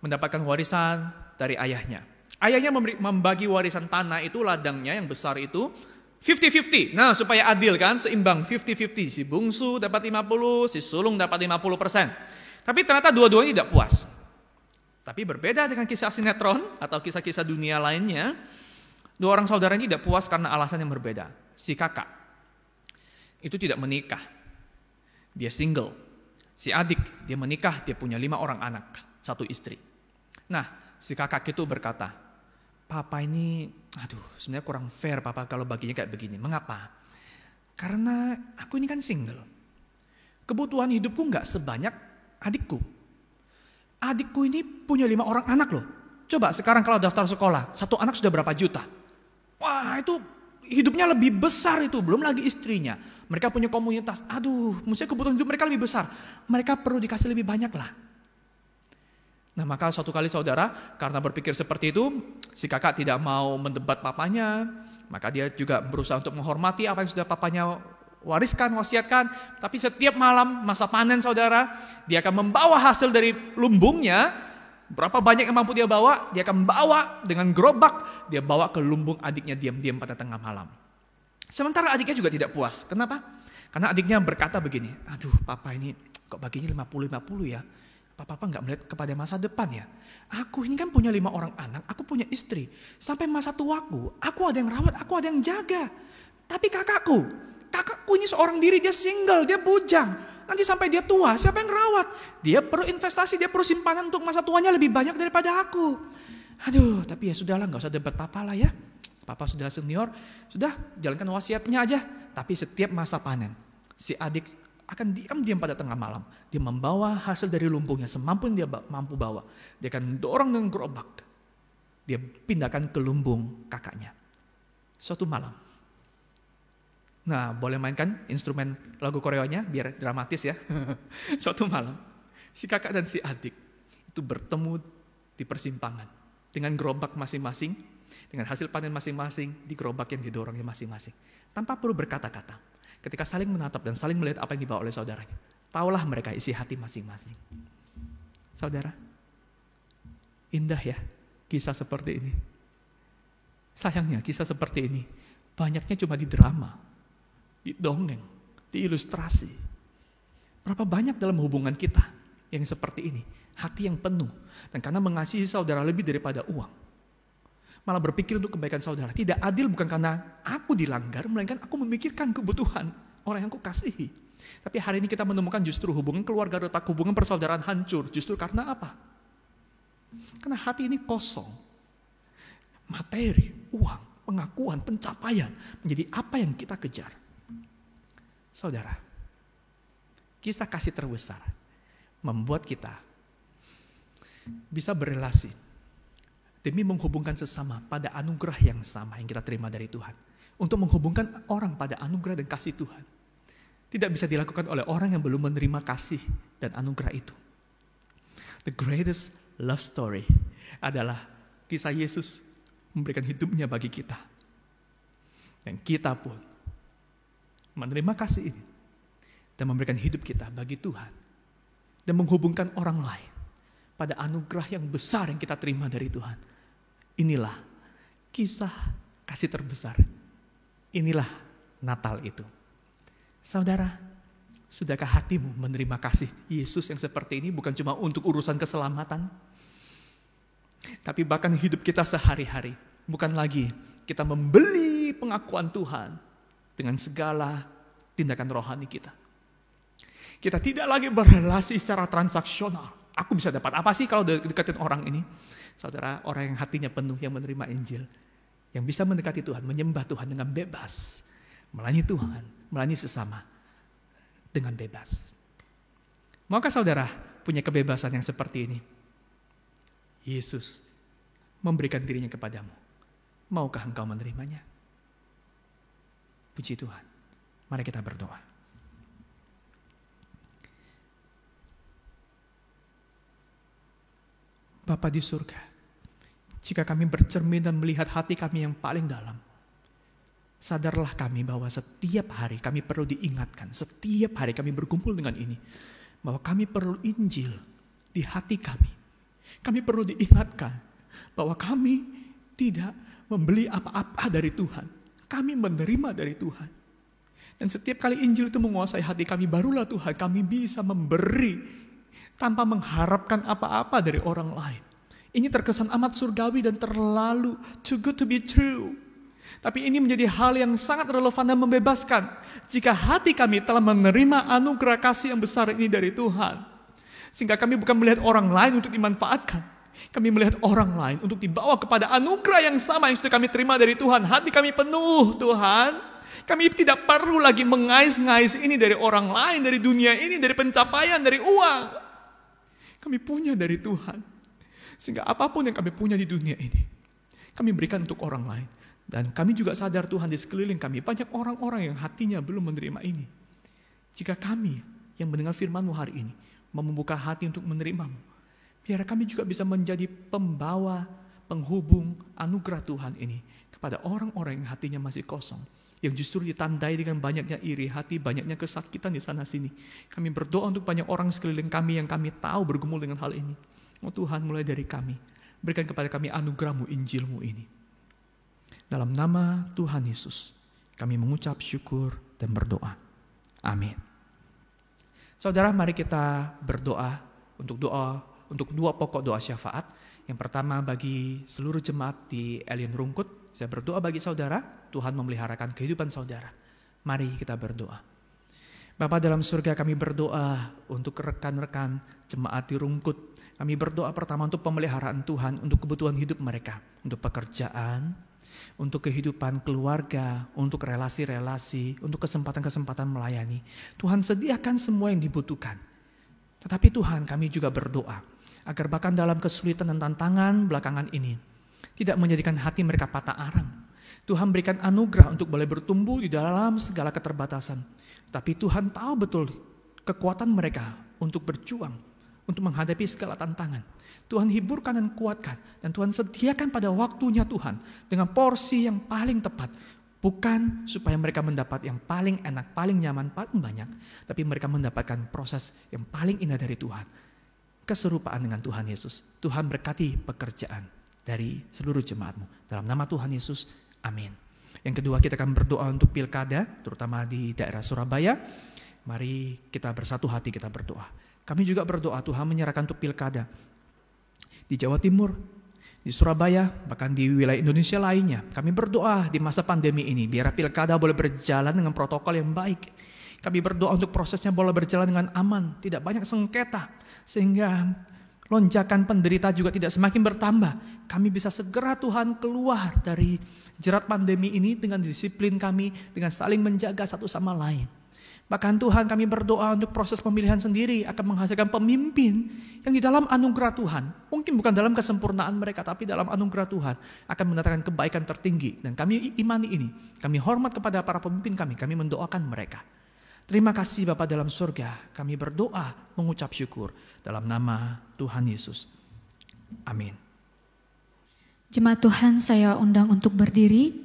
mendapatkan warisan dari ayahnya. Ayahnya membagi warisan tanah itu, ladangnya yang besar itu 50-50. Nah, supaya adil kan, seimbang 50-50. Si bungsu dapat 50, si sulung dapat 50%. Tapi ternyata dua-duanya tidak puas. Tapi berbeda dengan kisah sinetron atau kisah-kisah dunia lainnya, dua orang saudara ini tidak puas karena alasan yang berbeda. Si kakak itu tidak menikah, dia single. Si adik, dia menikah, dia punya 5 orang anak, 1 istri. Nah, si kakak itu berkata, papa ini, sebenarnya kurang fair papa kalau baginya kayak begini. Mengapa? Karena aku ini kan single. Kebutuhan hidupku gak sebanyak adikku. Adikku ini punya 5 orang anak loh. Coba sekarang kalau daftar sekolah, 1 anak sudah berapa juta. Wah, itu hidupnya lebih besar itu, belum lagi istrinya. Mereka punya komunitas, maksudnya kebutuhan hidup mereka lebih besar. Mereka perlu dikasih lebih banyak lah. Nah, maka suatu kali saudara, karena berpikir seperti itu, si kakak tidak mau mendebat papanya, maka dia juga berusaha untuk menghormati apa yang sudah papanya wariskan, wasiatkan. Tapi setiap malam masa panen saudara, dia akan membawa hasil dari lumbungnya. Berapa banyak yang mampu dia bawa, dia akan bawa dengan gerobak, dia bawa ke lumbung adiknya diam-diam pada tengah malam. Sementara adiknya juga tidak puas. Kenapa? Karena adiknya berkata begini, papa ini kok baginya 50-50 ya? Papa nggak melihat kepada masa depan ya? Aku ini kan punya 5 orang anak, aku punya istri. Sampai masa tuaku, aku ada yang rawat, aku ada yang jaga. Tapi kakakku ini seorang diri, dia single, dia bujang. Nanti sampai dia tua, siapa yang rawat? Dia perlu investasi, dia perlu simpanan untuk masa tuanya lebih banyak daripada aku. Tapi ya sudahlah, gak usah debat papa lah ya. Papa sudah senior, sudah jalankan wasiatnya aja. Tapi setiap masa panen, si adik akan diam-diam pada tengah malam. Dia membawa hasil dari lumbungnya semampu yang dia mampu bawa. Dia akan dorong dengan gerobak. Dia pindahkan ke lumbung kakaknya. Suatu malam. Nah, boleh mainkan instrumen lagu koreonya biar dramatis ya. Suatu malam, si kakak dan si adik itu bertemu di persimpangan dengan gerobak masing-masing, dengan hasil panen masing-masing di gerobak yang didorongnya masing-masing. Tanpa perlu berkata-kata, ketika saling menatap dan saling melihat apa yang dibawa oleh saudaranya, taulah mereka isi hati masing-masing. Saudara, indah ya kisah seperti ini. Sayangnya kisah seperti ini banyaknya cuma di drama, di dongeng, di ilustrasi. Berapa banyak dalam hubungan kita yang seperti ini, hati yang penuh, dan karena mengasihi saudara lebih daripada uang, malah berpikir untuk kebaikan saudara. Tidak adil bukan karena aku dilanggar, melainkan aku memikirkan kebutuhan orang yang aku kasihi. Tapi hari ini kita menemukan justru hubungan keluarga retak, hubungan persaudaraan hancur. Justru karena apa? Karena hati ini kosong. Materi, uang, pengakuan, pencapaian menjadi apa yang kita kejar. Saudara, kisah kasih terbesar membuat kita bisa berelasi demi menghubungkan sesama pada anugerah yang sama yang kita terima dari Tuhan. Untuk menghubungkan orang pada anugerah dan kasih Tuhan. Tidak bisa dilakukan oleh orang yang belum menerima kasih dan anugerah itu. The greatest love story adalah kisah Yesus memberikan hidupnya bagi kita. Dan kita pun menerima kasih ini dan memberikan hidup kita bagi Tuhan dan menghubungkan orang lain pada anugerah yang besar yang kita terima dari Tuhan. Inilah kisah kasih terbesar. Inilah Natal itu. Saudara, sudahkah hatimu menerima kasih Yesus yang seperti ini bukan cuma untuk urusan keselamatan, tapi bahkan hidup kita sehari-hari. Bukan lagi kita membeli pengakuan Tuhan dengan segala tindakan rohani kita. Kita tidak lagi berrelasi secara transaksional. Aku bisa dapat apa sih kalau deketin orang ini? Saudara, orang yang hatinya penuh yang menerima Injil, yang bisa mendekati Tuhan, menyembah Tuhan dengan bebas, melayani Tuhan, melayani sesama dengan bebas. Maukah saudara punya kebebasan yang seperti ini? Yesus memberikan dirinya kepadamu. Maukah engkau menerimanya? Puji Tuhan. Mari kita berdoa. Bapa di surga, jika kami bercermin dan melihat hati kami yang paling dalam, sadarlah kami bahwa setiap hari kami perlu diingatkan, setiap hari kami berkumpul dengan ini, bahwa kami perlu Injil di hati kami. Kami perlu diingatkan bahwa kami tidak membeli apa-apa dari Tuhan. Kami menerima dari Tuhan. Dan setiap kali Injil itu menguasai hati kami, barulah Tuhan kami bisa memberi tanpa mengharapkan apa-apa dari orang lain. Ini terkesan amat surgawi dan terlalu too good to be true. Tapi ini menjadi hal yang sangat relevan dan membebaskan. Jika hati kami telah menerima anugerah kasih yang besar ini dari Tuhan. Sehingga kami bukan melihat orang lain untuk dimanfaatkan. Kami melihat orang lain untuk dibawa kepada anugerah yang sama yang sudah kami terima dari Tuhan. Hati kami penuh, Tuhan. Kami tidak perlu lagi mengais-ngais ini dari orang lain, dari dunia ini, dari pencapaian, dari uang. Kami punya dari Tuhan. Sehingga apapun yang kami punya di dunia ini, kami berikan untuk orang lain. Dan kami juga sadar Tuhan di sekeliling kami, banyak orang-orang yang hatinya belum menerima ini. Jika kami yang mendengar firman-Mu hari ini, mau membuka hati untuk menerima-Mu, biar kami juga bisa menjadi pembawa, penghubung anugerah Tuhan ini kepada orang-orang yang hatinya masih kosong. Yang justru ditandai dengan banyaknya iri hati, banyaknya kesakitan di sana-sini. Kami berdoa untuk banyak orang sekeliling kami yang kami tahu bergumul dengan hal ini. Oh Tuhan, mulai dari kami, berikan kepada kami anugerah-Mu, Injil-Mu ini. Dalam nama Tuhan Yesus, kami mengucap syukur dan berdoa. Amin. Saudara, mari kita berdoa untuk dua pokok doa syafaat. Yang pertama bagi seluruh jemaat di Alien Rungkut. Saya berdoa bagi saudara, Tuhan memeliharakan kehidupan saudara. Mari kita berdoa. Bapa dalam surga, kami berdoa untuk rekan-rekan jemaat di Rungkut. Kami berdoa pertama untuk pemeliharaan Tuhan, untuk kebutuhan hidup mereka, untuk pekerjaan, untuk kehidupan keluarga, untuk relasi-relasi, untuk kesempatan-kesempatan melayani. Tuhan sediakan semua yang dibutuhkan. Tetapi Tuhan, kami juga berdoa agar bahkan dalam kesulitan dan tantangan belakangan ini, tidak menjadikan hati mereka patah arang. Tuhan berikan anugerah untuk boleh bertumbuh di dalam segala keterbatasan. Tapi Tuhan tahu betul kekuatan mereka untuk berjuang, untuk menghadapi segala tantangan. Tuhan hiburkan dan kuatkan. Dan Tuhan sediakan pada waktunya Tuhan dengan porsi yang paling tepat. Bukan supaya mereka mendapat yang paling enak, paling nyaman, paling banyak. Tapi mereka mendapatkan proses yang paling indah dari Tuhan. Keserupaan dengan Tuhan Yesus. Tuhan berkati pekerjaan dari seluruh jemaat-Mu. Dalam nama Tuhan Yesus, amin. Yang kedua, kita akan berdoa untuk pilkada, terutama di daerah Surabaya. Mari kita bersatu hati, kita berdoa. Kami juga berdoa Tuhan menyerahkan untuk pilkada di Jawa Timur, di Surabaya, bahkan di wilayah Indonesia lainnya. Kami berdoa di masa pandemi ini, biar pilkada boleh berjalan dengan protokol yang baik. Kami berdoa untuk prosesnya boleh berjalan dengan aman, tidak banyak sengketa, sehingga lonjakan penderita juga tidak semakin bertambah. Kami bisa segera Tuhan keluar dari jerat pandemi ini dengan disiplin kami, dengan saling menjaga satu sama lain. Bahkan Tuhan, kami berdoa untuk proses pemilihan sendiri akan menghasilkan pemimpin yang di dalam anugerah Tuhan, mungkin bukan dalam kesempurnaan mereka, tapi dalam anugerah Tuhan akan mendatangkan kebaikan tertinggi. Dan kami imani ini, kami hormat kepada para pemimpin kami mendoakan mereka. Terima kasih Bapa dalam surga, kami berdoa mengucap syukur dalam nama Tuhan Yesus. Amin. Jemaat Tuhan, saya undang untuk berdiri.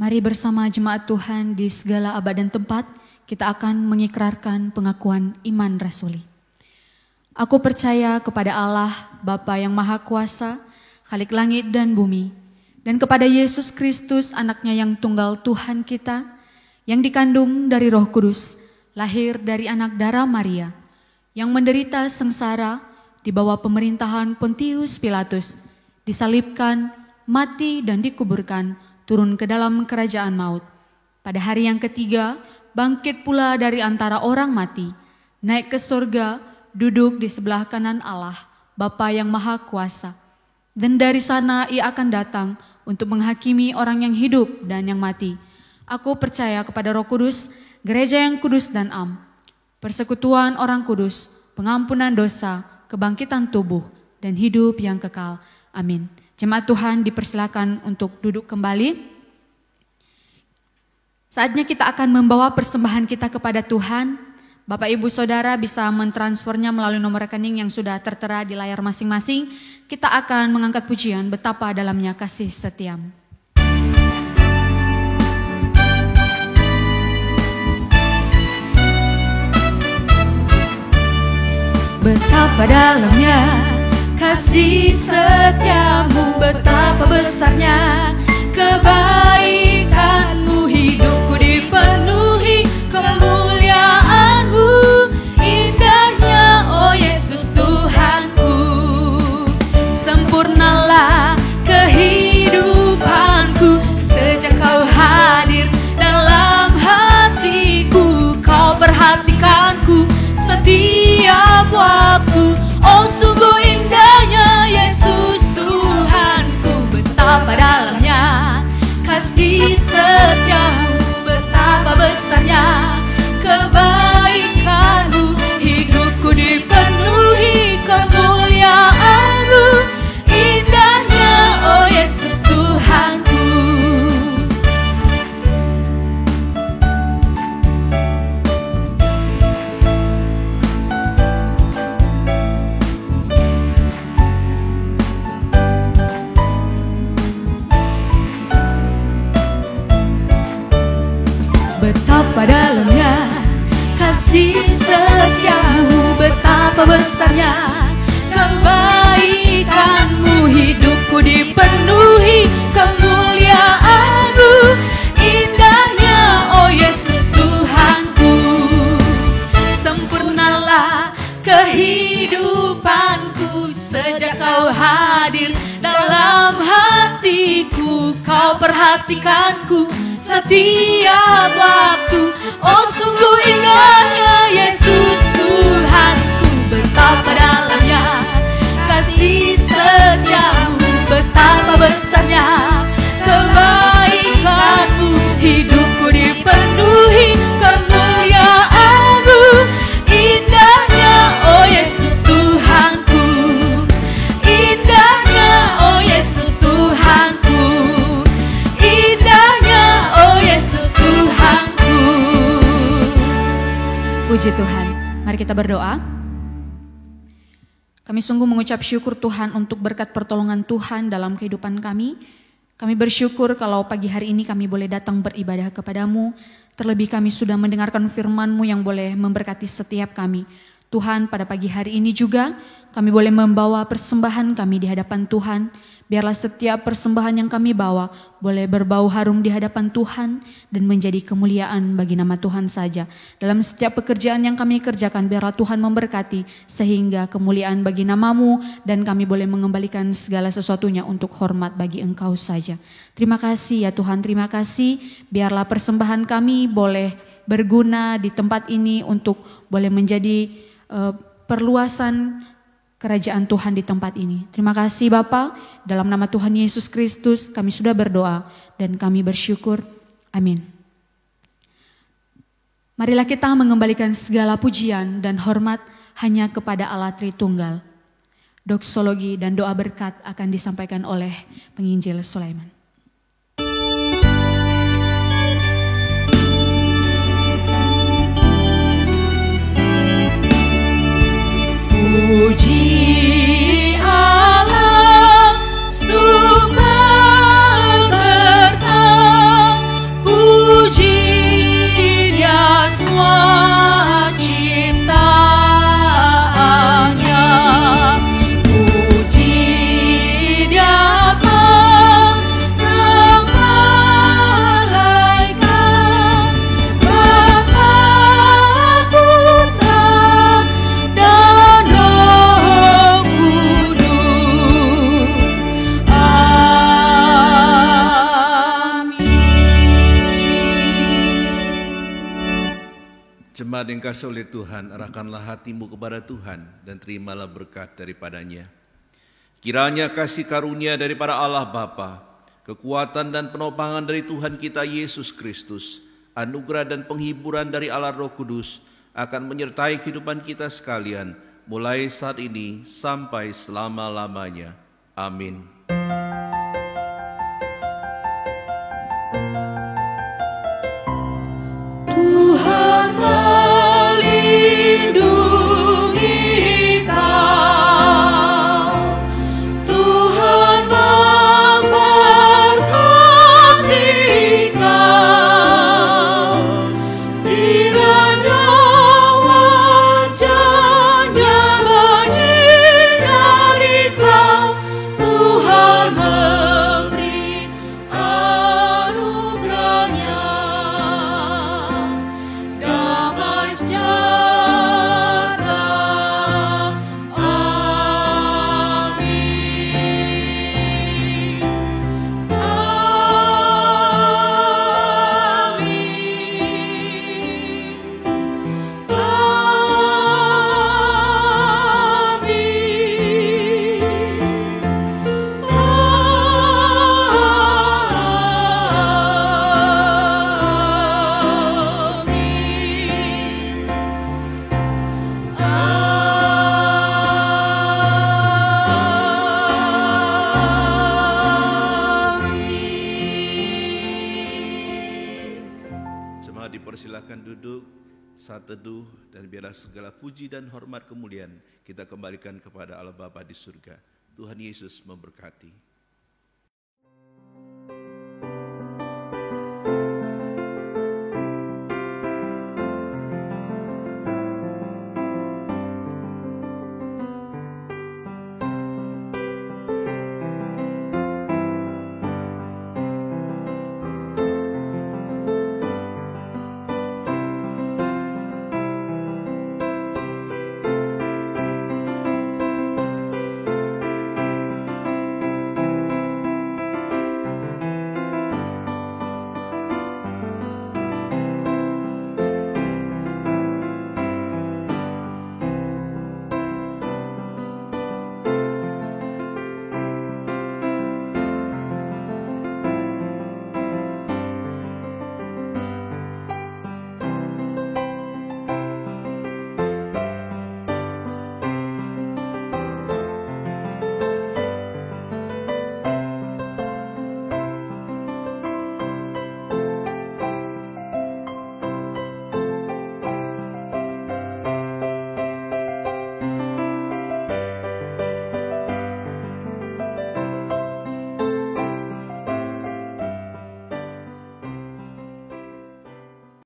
Mari bersama jemaat Tuhan di segala abad dan tempat, kita akan mengikrarkan pengakuan iman rasuli. Aku percaya kepada Allah, Bapa yang Maha Kuasa, Khalik langit dan bumi, dan kepada Yesus Kristus, anaknya yang tunggal Tuhan kita, yang dikandung dari Roh Kudus, lahir dari anak darah Maria, yang menderita sengsara di bawah pemerintahan Pontius Pilatus, disalibkan, mati dan dikuburkan, turun ke dalam kerajaan maut. Pada hari yang ketiga, bangkit pula dari antara orang mati, naik ke surga, duduk di sebelah kanan Allah, Bapa yang Maha Kuasa. Dan dari sana ia akan datang untuk menghakimi orang yang hidup dan yang mati. Aku percaya kepada Roh Kudus, gereja yang kudus dan am, persekutuan orang kudus, pengampunan dosa, kebangkitan tubuh, dan hidup yang kekal. Amin. Jemaat Tuhan dipersilakan untuk duduk kembali. Saatnya kita akan membawa persembahan kita kepada Tuhan. Bapak Ibu Saudara bisa mentransfernya melalui nomor rekening yang sudah tertera di layar masing-masing. Kita akan mengangkat pujian betapa dalamnya kasih setiamu. Betapa dalamnya kasih setiamu, betapa besarnya kebaikanmu, hidupku dipenuhi kemuliaanmu, indahnya oh Yesus Tuhanku. Sempurnalah kehidupanku sejak kau hadir dalam hatiku, kau perhatikanku setiap waktu. Oh sungguh indahnya Yesus Tuhanku, betapa dalamnya kasih setiamu, betapa besarnya kebaikanmu, hidupku dipenuhi kemuliaanmu, indahnya oh Yesus Tuhanku. Betapa dalamnya kasih setiamu, betapa besarnya kebaikanmu, hidupku dipenuhi kemuliaanmu, indahnya oh Yesus Tuhanku. Sempurnalah kehidupanku sejak kau hadir dalam hatiku, kau perhatikanku setiap waktu. Oh sungguh indahnya Yesus Tuhanku, betapa dalamnya kasih setiamu, betapa besarnya kebaikanmu, hidupku dipenuhi kemuliaanmu, indahnya oh Yesus Tuhanku, indahnya oh Yesus Tuhanku, indahnya oh Yesus Tuhanku. Puji Tuhan. Mari kita berdoa. Kami sungguh mengucap syukur Tuhan untuk berkat pertolongan Tuhan dalam kehidupan kami. Kami bersyukur kalau pagi hari ini kami boleh datang beribadah kepadamu. Terlebih kami sudah mendengarkan firman-Mu yang boleh memberkati setiap kami. Tuhan, pada pagi hari ini juga kami boleh membawa persembahan kami di hadapan Tuhan. Biarlah setiap persembahan yang kami bawa boleh berbau harum di hadapan Tuhan dan menjadi kemuliaan bagi nama Tuhan saja. Dalam setiap pekerjaan yang kami kerjakan, biarlah Tuhan memberkati sehingga kemuliaan bagi nama-Mu dan kami boleh mengembalikan segala sesuatunya untuk hormat bagi Engkau saja. Terima kasih ya Tuhan, terima kasih. Biarlah persembahan kami boleh berguna di tempat ini untuk boleh menjadi perluasan kerajaan Tuhan di tempat ini. Terima kasih Bapa, dalam nama Tuhan Yesus Kristus kami sudah berdoa dan kami bersyukur. Amin. Marilah kita mengembalikan segala pujian dan hormat hanya kepada Allah Tritunggal. Doksologi dan doa berkat akan disampaikan oleh penginjil Sulaiman. Puji Allah Subhanahu, puji Dia swaciptaannya, puji Dia Jemaat yang kasih oleh Tuhan, arahkanlah hatimu kepada Tuhan dan terimalah berkat daripadanya. Kiranya kasih karunia daripada Allah Bapa, kekuatan dan penopangan dari Tuhan kita Yesus Kristus, anugerah dan penghiburan dari Allah Roh Kudus akan menyertai kehidupan kita sekalian, mulai saat ini sampai selama-lamanya. Amin. Tuhan melindungi kau, Tuhan memberkati kau, kiranya wajah-Nya menyinari kau, Tuhan memberi anugerah-Nya. Damai sejahtera, amin. Jemaat dipersilakan duduk saat teduh, dan biarlah segala puji dan hormat kemuliaan kita kembalikan kepada Allah Bapa di surga. Tuhan Yesus memberkati.